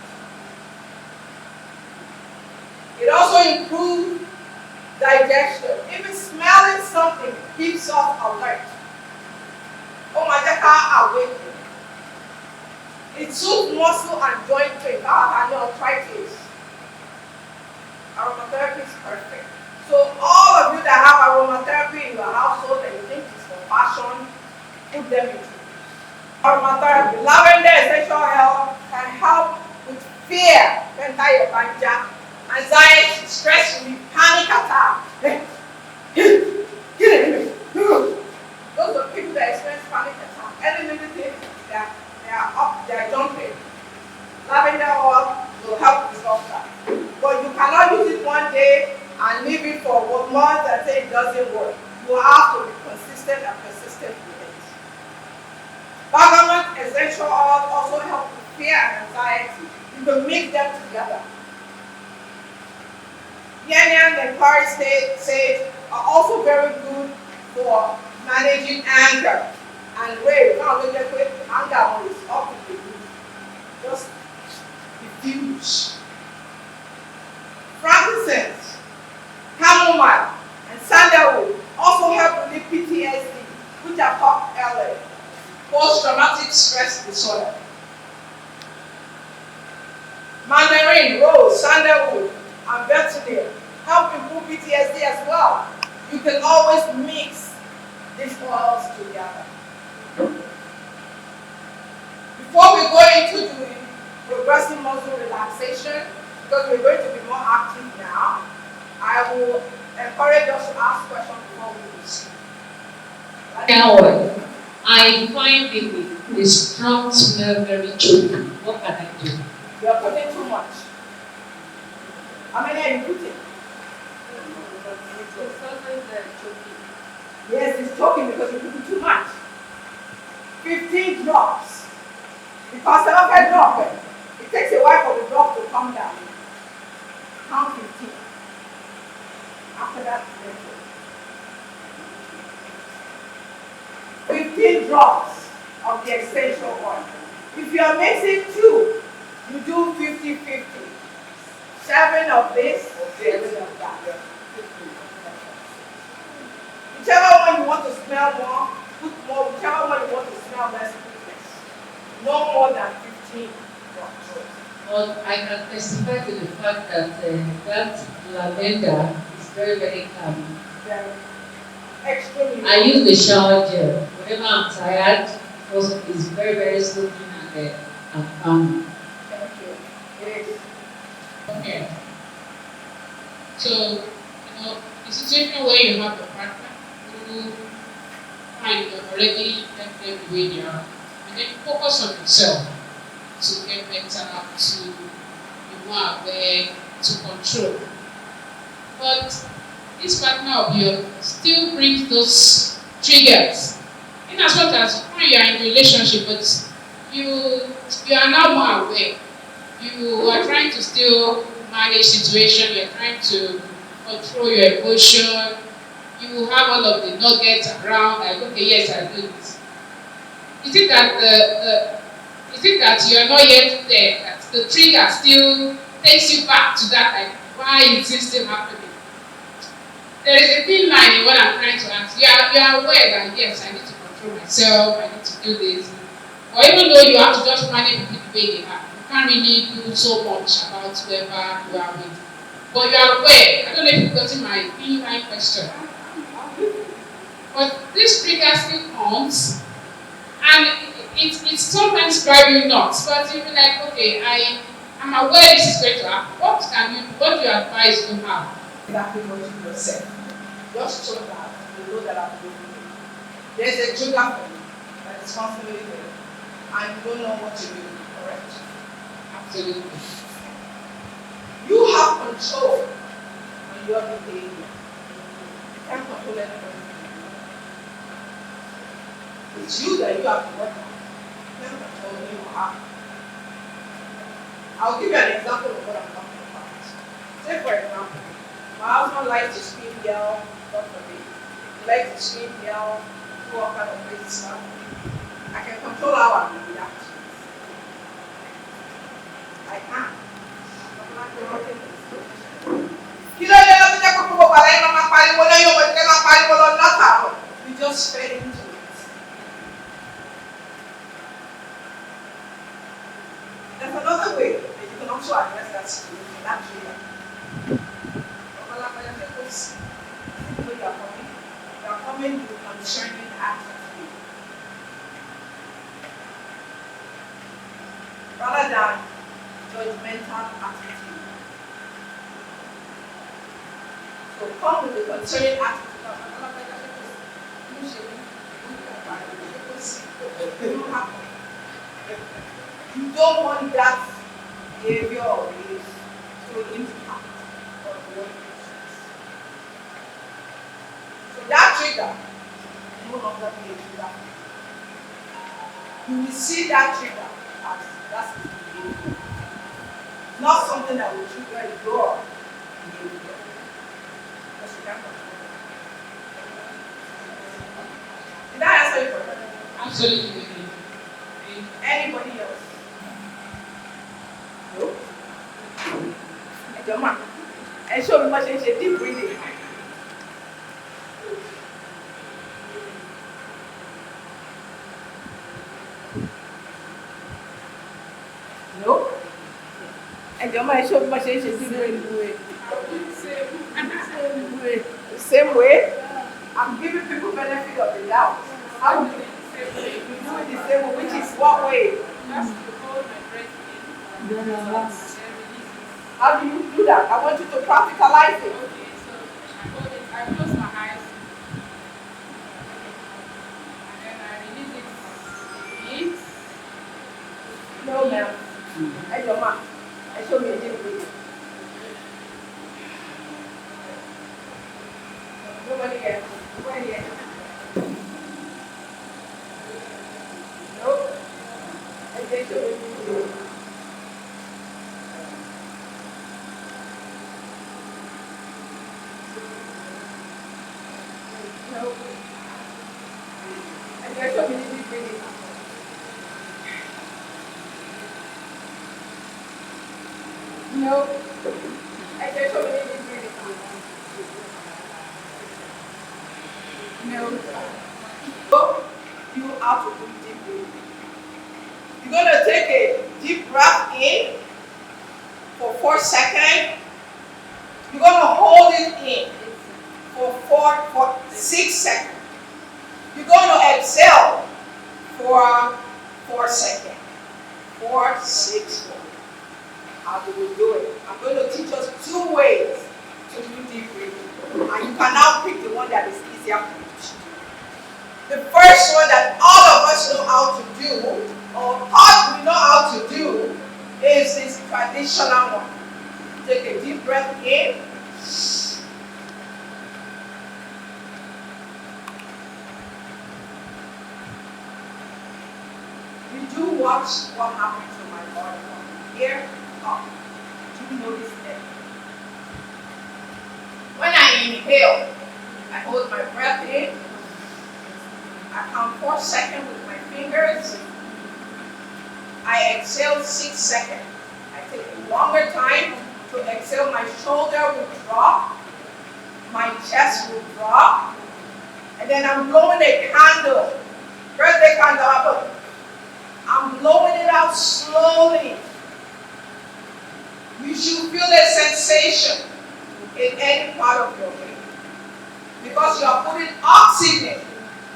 It also improves digestion. Even smelling something keeps us alert. Oh my God, awake. It soothes muscle and joint pain. I know arthritis. Aromatherapy is perfect. So all of you that have aromatherapy in your household and you think it's for fashion, put them into use. Aromatherapy, lavender essential oil can help with fear, anxiety, stress relief, panic attack. Those are people that experience panic attack. Any little thing, they are up, they are jumping. Lavender oil will help resolve that. But you cannot use it one day and leave it for 1 month and say it doesn't work. You have to be consistent and persistent with it. Bergamot essential oil also help with fear and anxiety. You can mix them together. Yanyan and Paris sage are also very good for managing anger and rage. Now we get with anger is up to the roof. Just diffuse. Frankincense, chamomile, and sandalwood also help with PTSD, which I talked earlier, post-traumatic stress disorder. Mandarin, rose, sandalwood, and betadine help improve PTSD as well. You can always mix these oils together. Before we go into doing progressive muscle relaxation, because we're going to be more active now, I will encourage us to ask questions before we proceed. Now, I find the strong smell very choky. What can I do? You're putting too much. How many are you putting? Yes, it's choking because you're putting too much. 15 drops. Because I don't get drop it. It takes a while for the drop to come down. Count 15. After that, 15 drops of the essential oil. If you are mixing 2, you do 50-50. 7 of this, 7 of that. Whichever one you want to smell more, put more. Whichever one you want to smell less, put less. No more than 15 drops. Well, I can testify to the fact that that lavender is very, very calming. Very extremely. I use the shower gel whenever I'm tired. Also, it's very, very soothing and calming. Thank you. It is. Okay. So, the situation where you have a partner who find you have already left them the way they are, and then focus on yourself to get better, to be more aware, to control. But this partner of yours still brings those triggers. In as much as when you are in a relationship, but you are now more aware. You are trying to still manage situation, you are trying to control your emotion, you have all of the nuggets around, like, okay, yes, I do this. Is it that you are not yet there, that the trigger still takes you back to that, like, why is this still happening? There is a thin line in what I'm trying to ask. You are aware that, yes, I need to control myself, I need to do this. Or even though you have to just manage people the way they are, you can't really do so much about whoever you are with. But you are aware. I don't know if you've gotten my thin line question. But this trigger still comes, and it's sometimes driving you nuts. But you'll be like, okay, I'm aware this is going to happen. What do you advise to have? Exactly what you just said. Just so that you know that I'm doing it. There's a trigger for you that is constantly there. and you don't know what to do, correct? Absolutely. You have control on your behavior. You can't control anybody. It's you that you have to work on. You can't control who you are. I'll give you an example of what I'm talking about. Say for example, my husband likes to scream, yell, God forbid. He likes to scream, yell, do all kind of crazy stuff. I can control how I react. I can. We just fell into it. There's another way that you can also address that situation, that trigger. You are coming with concerning attitude. Rather than judgmental attitude. So come with a concerning attitude. You don't want that behavior or belief to impact on the work. So that trigger no longer be a trigger. You will see that trigger as that's his behavior. Not something that will trigger your behavior. Because you can't control it. Did I answer you correctly? Absolutely. Anybody else? No? Your man. And show me what you say, deep breathing. No? And your man show me what you say, deep breathing. The same way? I'm giving people benefit of the doubt. How do you do it the same way? Which is what way? Just to hold my breath in. How do you do that? I want you to practicalize it. Okay, so I hold it, I close my eyes, and then I release it. No, ma'am. And your man. And show me a deep breathing. Nobody else. Nobody else. Nope. And then show me a deep breathing. Nope. And then show me a deep breathing. Nope. And then show me a deep breathing. No. You have to do deep breathing. You're going to take a deep breath in for 4 seconds. You're going to hold it in for 6 seconds. You're going to exhale for 4 seconds. 4, 6, 4. How do we do it? I'm going to teach us 2 ways to do deep breathing. And you can now pick the one that is easier for you to do. The first one that all of us know how to do, or thought we know how to do, is this traditional one. Take a deep breath in. You do watch what happens to my body from here up. Do you notice that? When I inhale, I hold my breath in. I count 4 seconds with my fingers. I exhale 6 seconds. I take a longer time to exhale. My shoulder will drop. My chest will drop. And then I'm blowing a candle. Birthday candle up. I'm blowing it out slowly. You should feel a sensation in any part of your brain. Because you are putting oxygen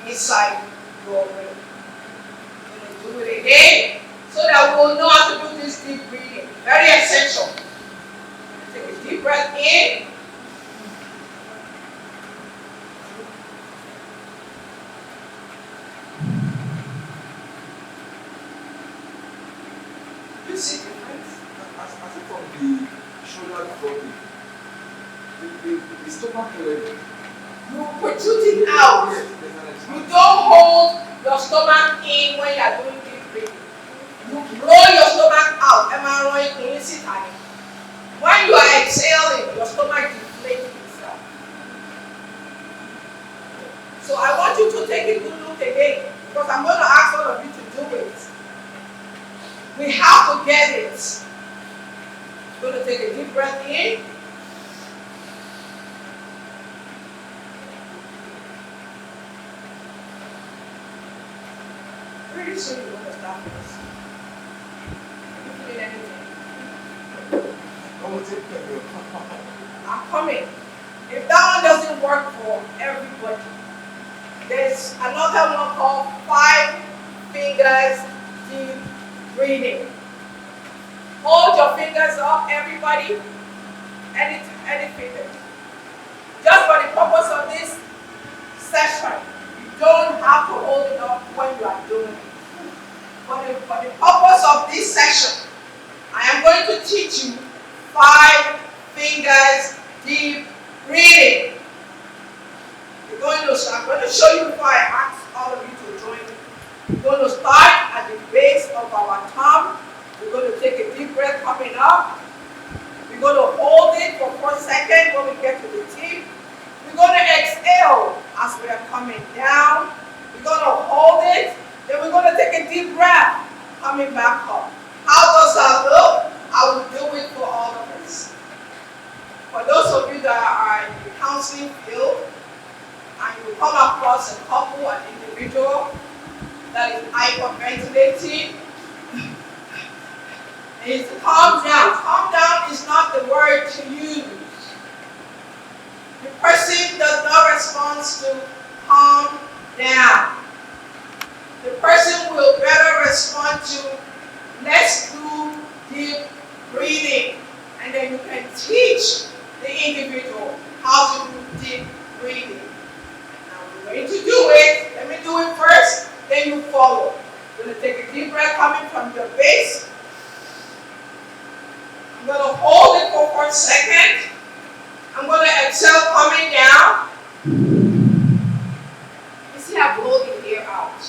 inside your brain. I'm going to do it again so that we will know how to do this deep breathing. Very essential. Take a deep breath in. You see difference? Aside from the shoulder dropping, the stomach level. You protrude it out. You don't hold your stomach in when you are doing deep breathing. You roll your stomach out. Am I right? Can you see that? When you are exhaling, your stomach deflates itself. So I want you to take a good look again, because I'm going to ask all of you to do it. We have to get it. You're going to take a deep breath in. Pretty soon you're going to stop this. Are you feeling anything? I'm coming. If that one doesn't work for everybody, there's another one called 5 fingers deep breathing. Hold your fingers up, everybody. Any fingers. Just for the purpose of this session, you don't have to hold it up when you are doing it. For the purpose of this session, I am going to teach you 5 fingers deep breathing. I'm going to show you before I ask all of you to join me. We're going to start at the base of our thumb. We're going to take a deep breath coming up. We're going to hold it for 4 seconds when we get to the tip. We're going to exhale as we are coming down. We're going to hold it. Then we're going to take a deep breath coming back up. How does that look? I will do it for all of us. For those of you that are in the counseling field, and you come across a couple, an individual that is hyperventilating, is to calm down. Calm down is not the word to use. The person does not respond to calm down. The person will better respond to let's do deep breathing. And then you can teach the individual how to do deep breathing. Now we're going to do it. Let me do it first, then you follow. You're going to take a deep breath coming from your base. I'm going to hold it for 1 second. I'm going to exhale coming down. You see, I blow the air out.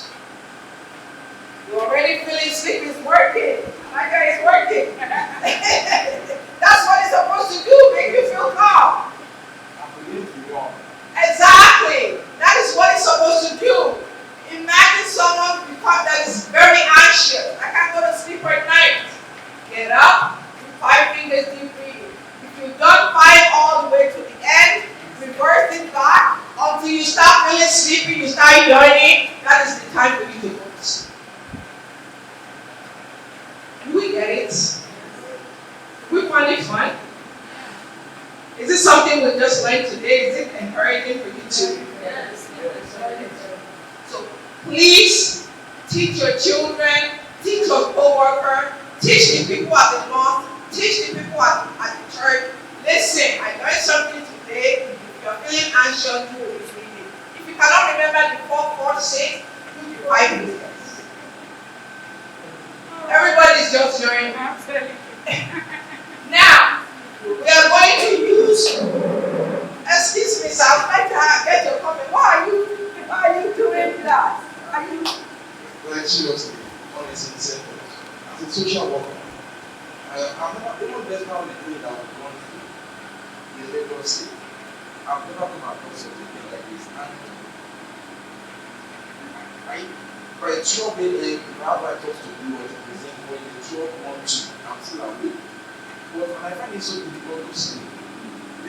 You're already feeling sleep is working. My guy is working. That's what it's supposed to do, make you feel calm. Exactly. That is what it's supposed to do. Imagine someone that is very anxious. I can't go to sleep at night. Get up, do 5 fingers deep breathing. If you've done 5 all the way to the end, reverse it back until you start feeling sleepy, you start yawning. That is the time for you to go to sleep. Do we get it? We find it fun. Is this something we just learned today? Is it encouraging for you too? Yes. So please teach your children, teach your co-worker, teach the people at the mosque, teach the people at the church. Listen, I learned something today. If you're feeling anxious, do it with me. If you cannot remember the 4, 4, 6, do the 5 fingers. Everybody's just joining. Now, we are going to use, excuse me, sir, I would like to get your comment. Why are you doing that? Are you? Like seriously, honestly, simple. As a social worker, I've never, even that's how we do it that we've gone through the Lagos State. I've never come across something like this. And by 12 a.m., I have my thoughts to do what to present when the 12:12, I'm still awake. But when I find it so difficult to sleep,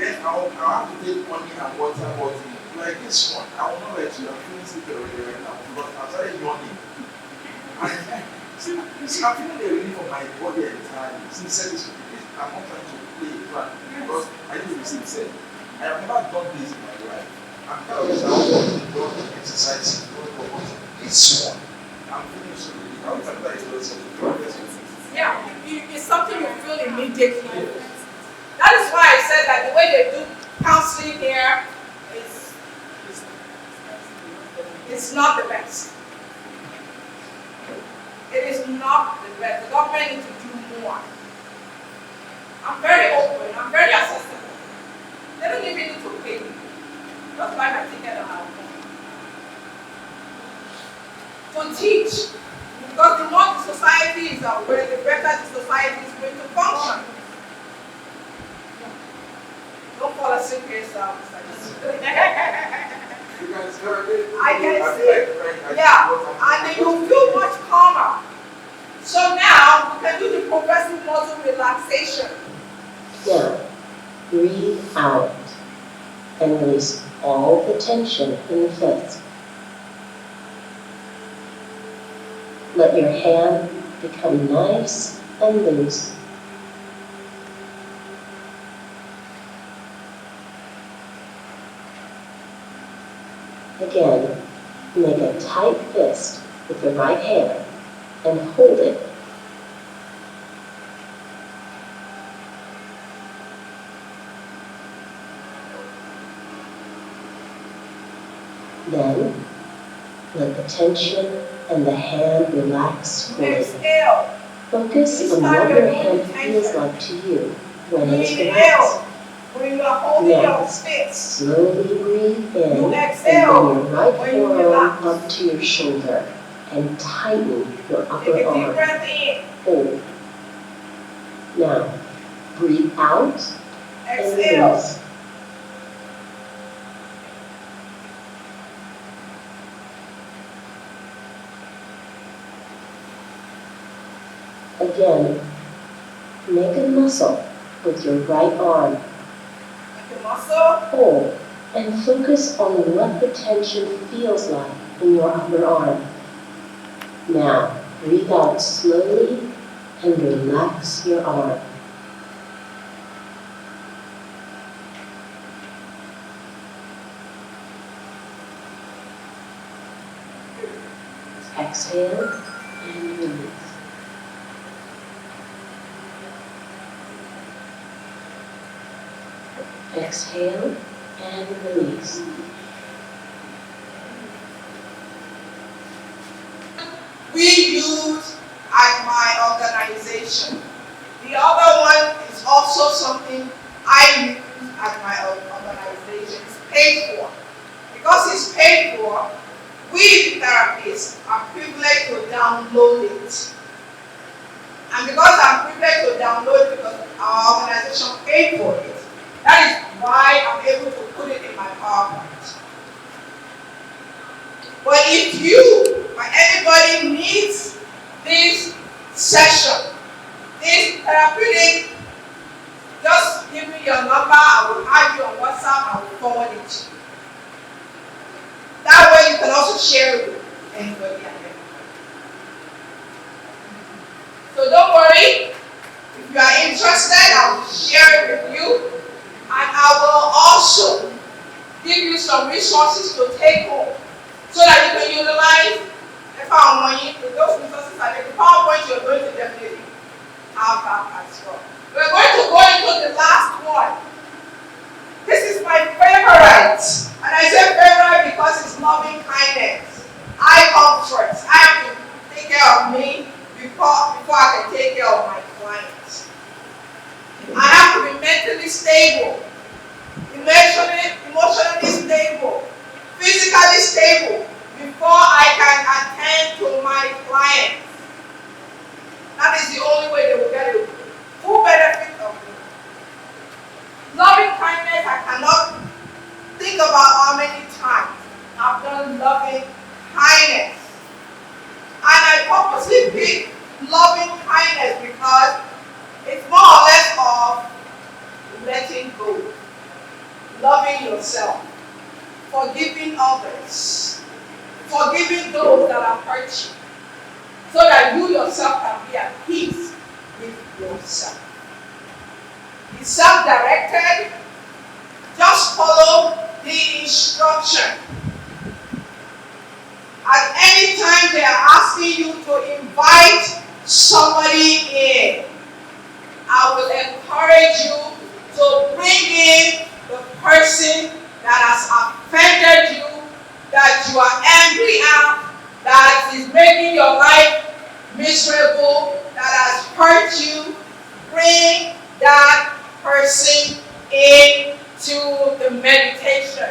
then I'll have to take money and water, but like this one, I will not let you, I'm feeling sleepy already right now, because I started yawning. And see, I'm feeling the relief of my body entirely. Since this, I'm not trying to play it back, because I need to receive said. I have never done this in my life. I'm kind of done exercising, this one. I'm feeling so relief. I will find that it's also Yeah, it's something you feel immediately. That is why I said that the way they do counseling here is not the best. It is not the best. The government needs to do more. I'm very open, I'm very accessible. They don't even need to pay me. Just buy my ticket and I'll come. To teach. Because the more the society is aware, the better the society is going to function. Don't fall asleep yourself. I can see. Yeah, and then you feel much calmer. So now we can do the progressive muscle relaxation. Now, breathe out and release all the tension in the face. Let your hand become nice and loose. Again, make a tight fist with the right hand and hold it. Then, let the tension and the hand relax fully. Exhale. Focus on what your hand feels like to you when it's relaxed. When you are holding your fist. Slowly breathe in You and exhale bring your right when you forearm relax. up to your shoulder and tighten your Take upper a deep arm. breath in. Hold. Now, breathe out and Exhale. release. Again, make a muscle with your right arm. Make a muscle. Hold and focus on what the tension feels like in your upper arm. Now, breathe out slowly and relax your arm. Exhale and release. Exhale and release. We use at my organization. The other one is also something I use at my organization. It's paid for. Because it's paid for, we therapists are privileged to download it. And because I'm privileged to download it because our organization paid for it, that is why I'm able to put it in my PowerPoint. But if you or anybody needs this session, this therapeutic, just give me your number, I will add you on WhatsApp, I will forward it to you. That way you can also share it with anybody and everybody. So don't worry, if you are interested, I will share it with you. And I will also give you some resources to take home so that you can utilize the PowerPoint. With those resources are the PowerPoint, you're going to definitely have that as well. We're going to go into the last one. This is my favorite. And I say favorite because it's loving kindness. I come first. I have to take care of me before I can take care of my clients. I have to be mentally stable, emotionally stable, physically stable before I can attend to my clients. That is the only way they will get a full benefit of me. Loving kindness, I cannot think about how many times I've done loving kindness. And I purposely pick loving kindness because it's more or less of letting go, loving yourself, forgiving others, forgiving those that have hurt you, so that you yourself can be at peace with yourself. Be self-directed, just follow the instruction. At any time they are asking you to invite somebody in, I will encourage you to bring in the person that has offended you, that you are angry at, that is making your life miserable, that has hurt encourage you, bring that person into the meditation.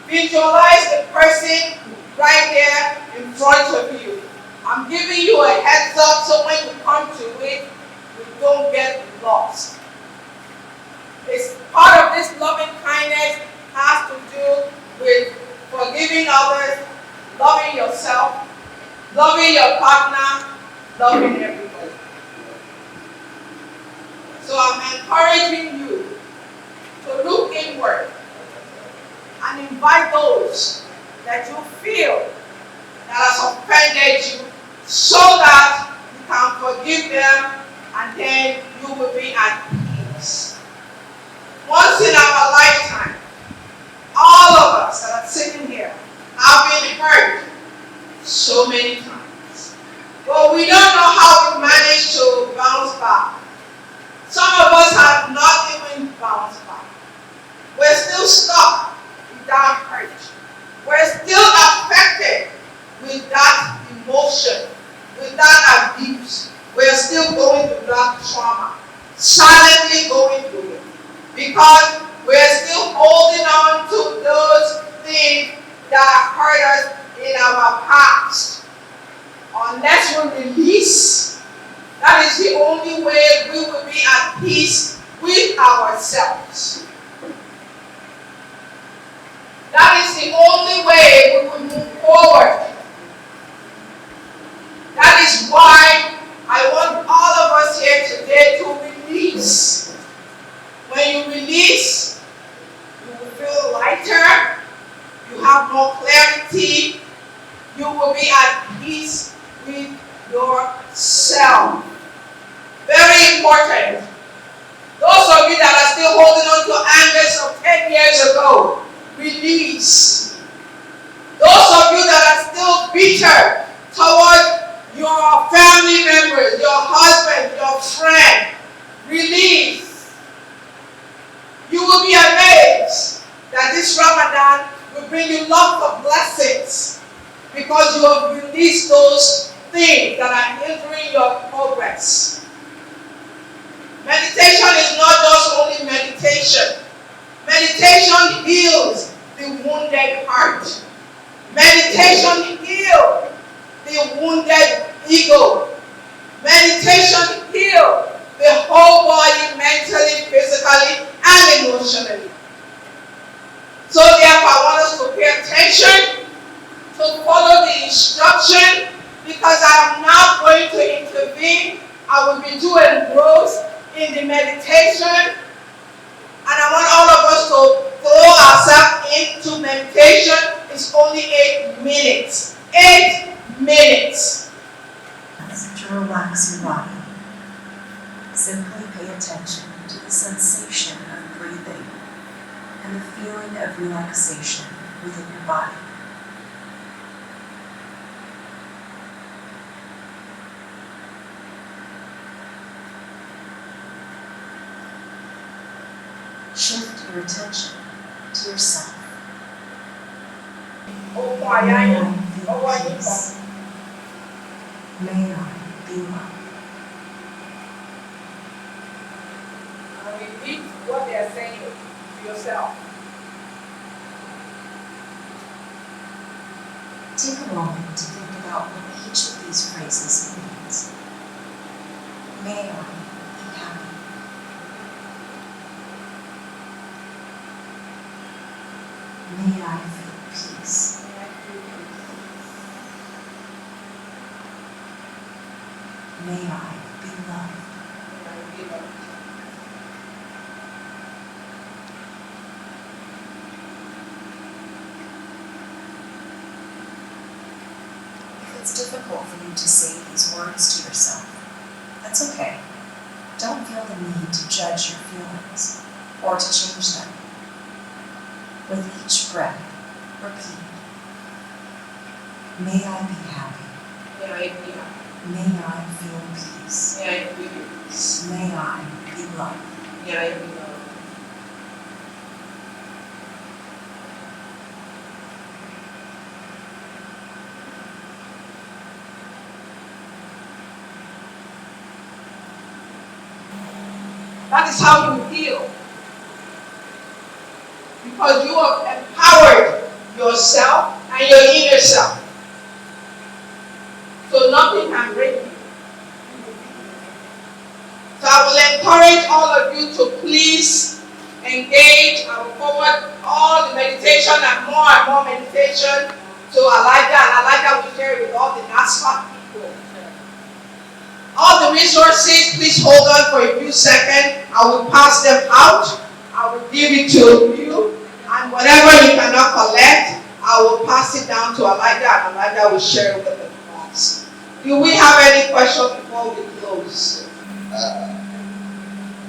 Visualize the person right there in front of you. I'm giving you a heads up so when you come to it, you don't get lost. It's part of this loving kindness has to do with forgiving others, loving yourself, loving your partner, loving everybody. So I'm encouraging you to look inward and invite those that you feel that has offended you so that you can forgive them and then you will be at peace. Once in our lifetime, all of us that are sitting here have been hurt so many times. But we don't know how we manage to bounce back. Some of us have not even bounced back. We're still stuck with that hurt. We're still affected with that emotion, with that abuse. We're still going through that trauma, silently going through it. Because we're still holding on to those things that hurt us in our past. Unless we release, that is the only way we will be at peace with ourselves. That is the only way we will move forward. That is why I want all of us here today to release. When you release, you will feel lighter, you have more clarity, you will be at peace with yourself. Very important. Those of you that are still holding on to angers of 10 years ago, release. Those of you that are still bitter toward your family members, your husband, your friend, release. You will be amazed that this Ramadan will bring you lots of blessings because you have released those things that are hindering your progress. Meditation is not just only meditation. Meditation heals the wounded heart. Meditation heals the wounded ego. Meditation heals the whole body, mentally, physically, and emotionally. So therefore, I want us to pay attention, to follow the instruction, because I am now going to intervene. I will be too engrossed in the meditation, and I want all of us to throw ourselves into meditation. It's only 8 minutes. 8 minutes. To relax your body. Simply pay attention to the sensation of breathing and the feeling of relaxation within your body. Shift your attention to yourself. May I feel peace. May I be loved. Repeat what they are saying to yourself. Take a moment to think about what each of these phrases means. May I be happy. May I feel peace. May I be loved. If it's difficult for you to say these words to yourself, that's okay. Don't feel the need to judge your feelings or to change them. With each breath, repeat. May I be happy. May I be happy. May I feel peace. May I feel peace. May I be loved. May I be loved. That is how you heal. Because you have empowered yourself and your inner self. So nothing can break you. So I will encourage all of you to please engage. I will forward all the meditation and more meditation to Elijah, and Elijah will share it with all the NASFA people. All the resources, please hold on for a few seconds. I will pass them out. I will give it to you. And whatever you cannot collect, I will pass it down to Elijah, and Elijah will share it with the class. Do we have any questions before we close?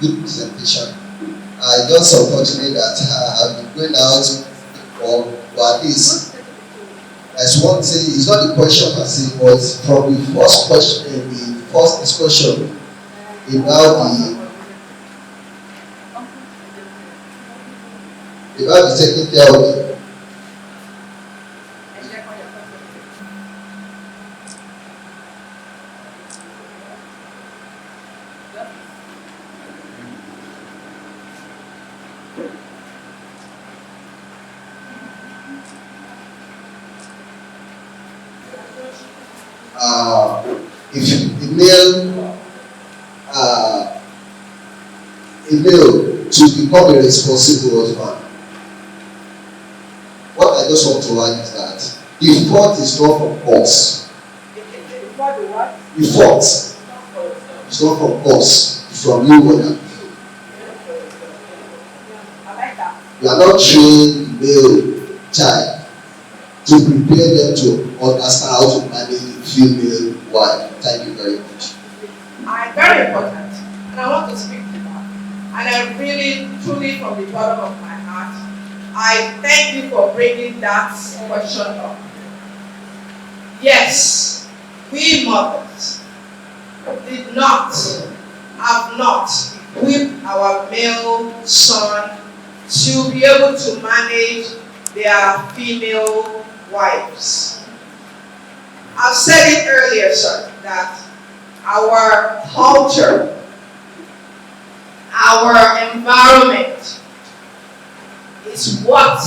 Good presentation. Just unfortunate that I've been going out for at least, as one say, it's not the question per se, but from the first question, the first discussion about the taking care of it. If a male to become a responsible husband, what I just want to add is that the fault is not from us. The fault is not from us, it's from you, mother. You are not training the male child to prepare them to understand how to manage the female wife. Thank you very much. Very important, and I want to speak to that. And I really, truly, from the bottom of my heart, I thank you for bringing that question up. Yes, we mothers have not equipped our male son to be able to manage their female wives. I've said it earlier, sir, that our culture, our environment is what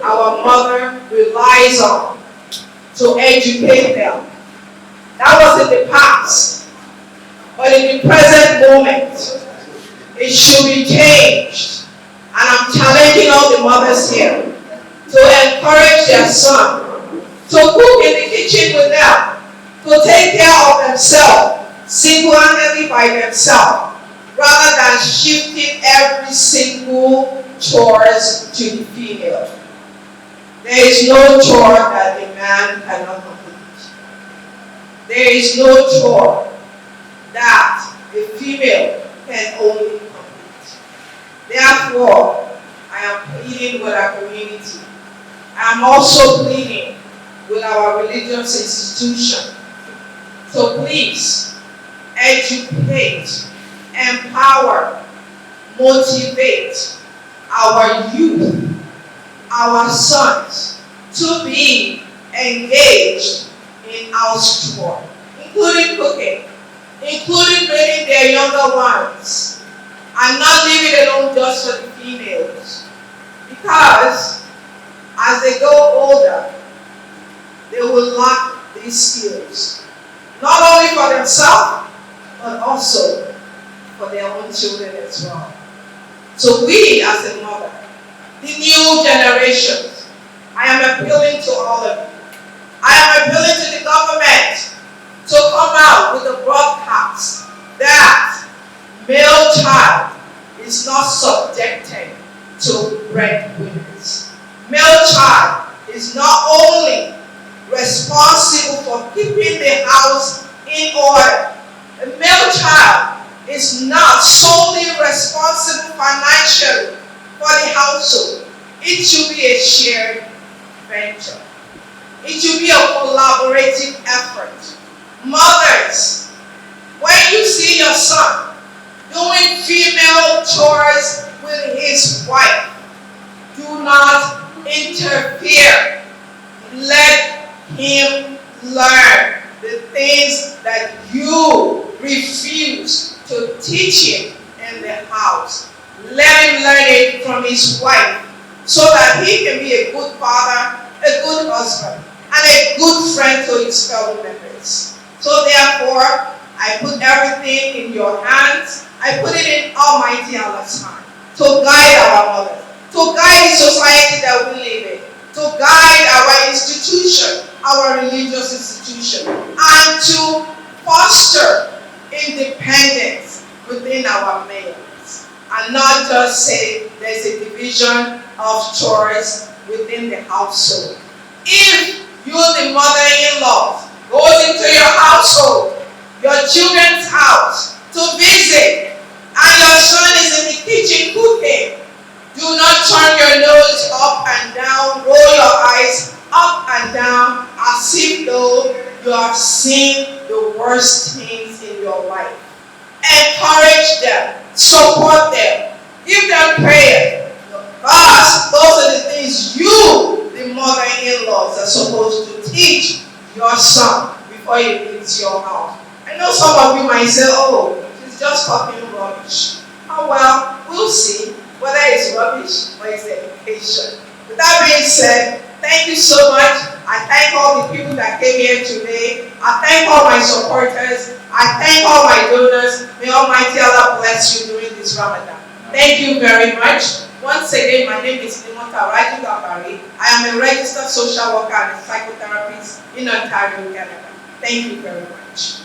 our mother relies on to educate them. That was in the past. But in the present moment, it should be changed. And I'm challenging all the mothers here to encourage their son to cook in the kitchen with them, to take care of themselves, single-handedly by themselves, rather than shifting every single chores to the female. There is no chore that a man cannot complete. There is no chore that a female can only complete. Therefore, I am pleading with our community. I am also pleading with our religious institution. So please, educate, empower, motivate our youth, our sons, to be engaged in house chore, including cooking, including bringing their younger ones, and not leaving it alone just for the females. Because as they go older, they will lack these skills, not only for themselves, but also for their own children as well. So we, as a mother, the new generations, I am appealing to all of you. I am appealing to the government to come out with a broadcast that male child is not subjected to breadwinners. Male child is not only responsible for keeping the house in order. A male child is not solely responsible financially for the household. It should be a shared venture. It should be a collaborative effort. Mothers, when you see your son doing female chores with his wife, do not interfere. Let him learn the things that you refuse to teach him in the house. Let him learn it from his wife so that he can be a good father, a good husband, and a good friend to his fellow members. So therefore, I put everything in your hands. I put it in Almighty Allah's hand to guide our mother, to guide the society that we live in, to guide our institution, our religious institution, and to foster independence within our males, and not just say there's a division of chores within the household. If you, the mother-in-law, goes into your household, your children's house, to visit, and your son is in the kitchen cooking, do not turn your nose up and down, roll your eyes up and down, as if though you have seen the worst things in your life. Encourage them, support them, give them prayer, because those are the things you, the mother-in-laws, are supposed to teach your son before he leaves your house. I know some of you might say, oh, she's just talking rubbish. Oh well, we'll see whether it's rubbish or it's education. With that being said, thank you so much. I thank all the people that came here today. I thank all my supporters. I thank all my donors. May Almighty Allah bless you during this Ramadan. Thank you very much. Once again, my name is Nimota Raji Gambari. I am a registered social worker and a psychotherapist in Ontario, Canada. Thank you very much.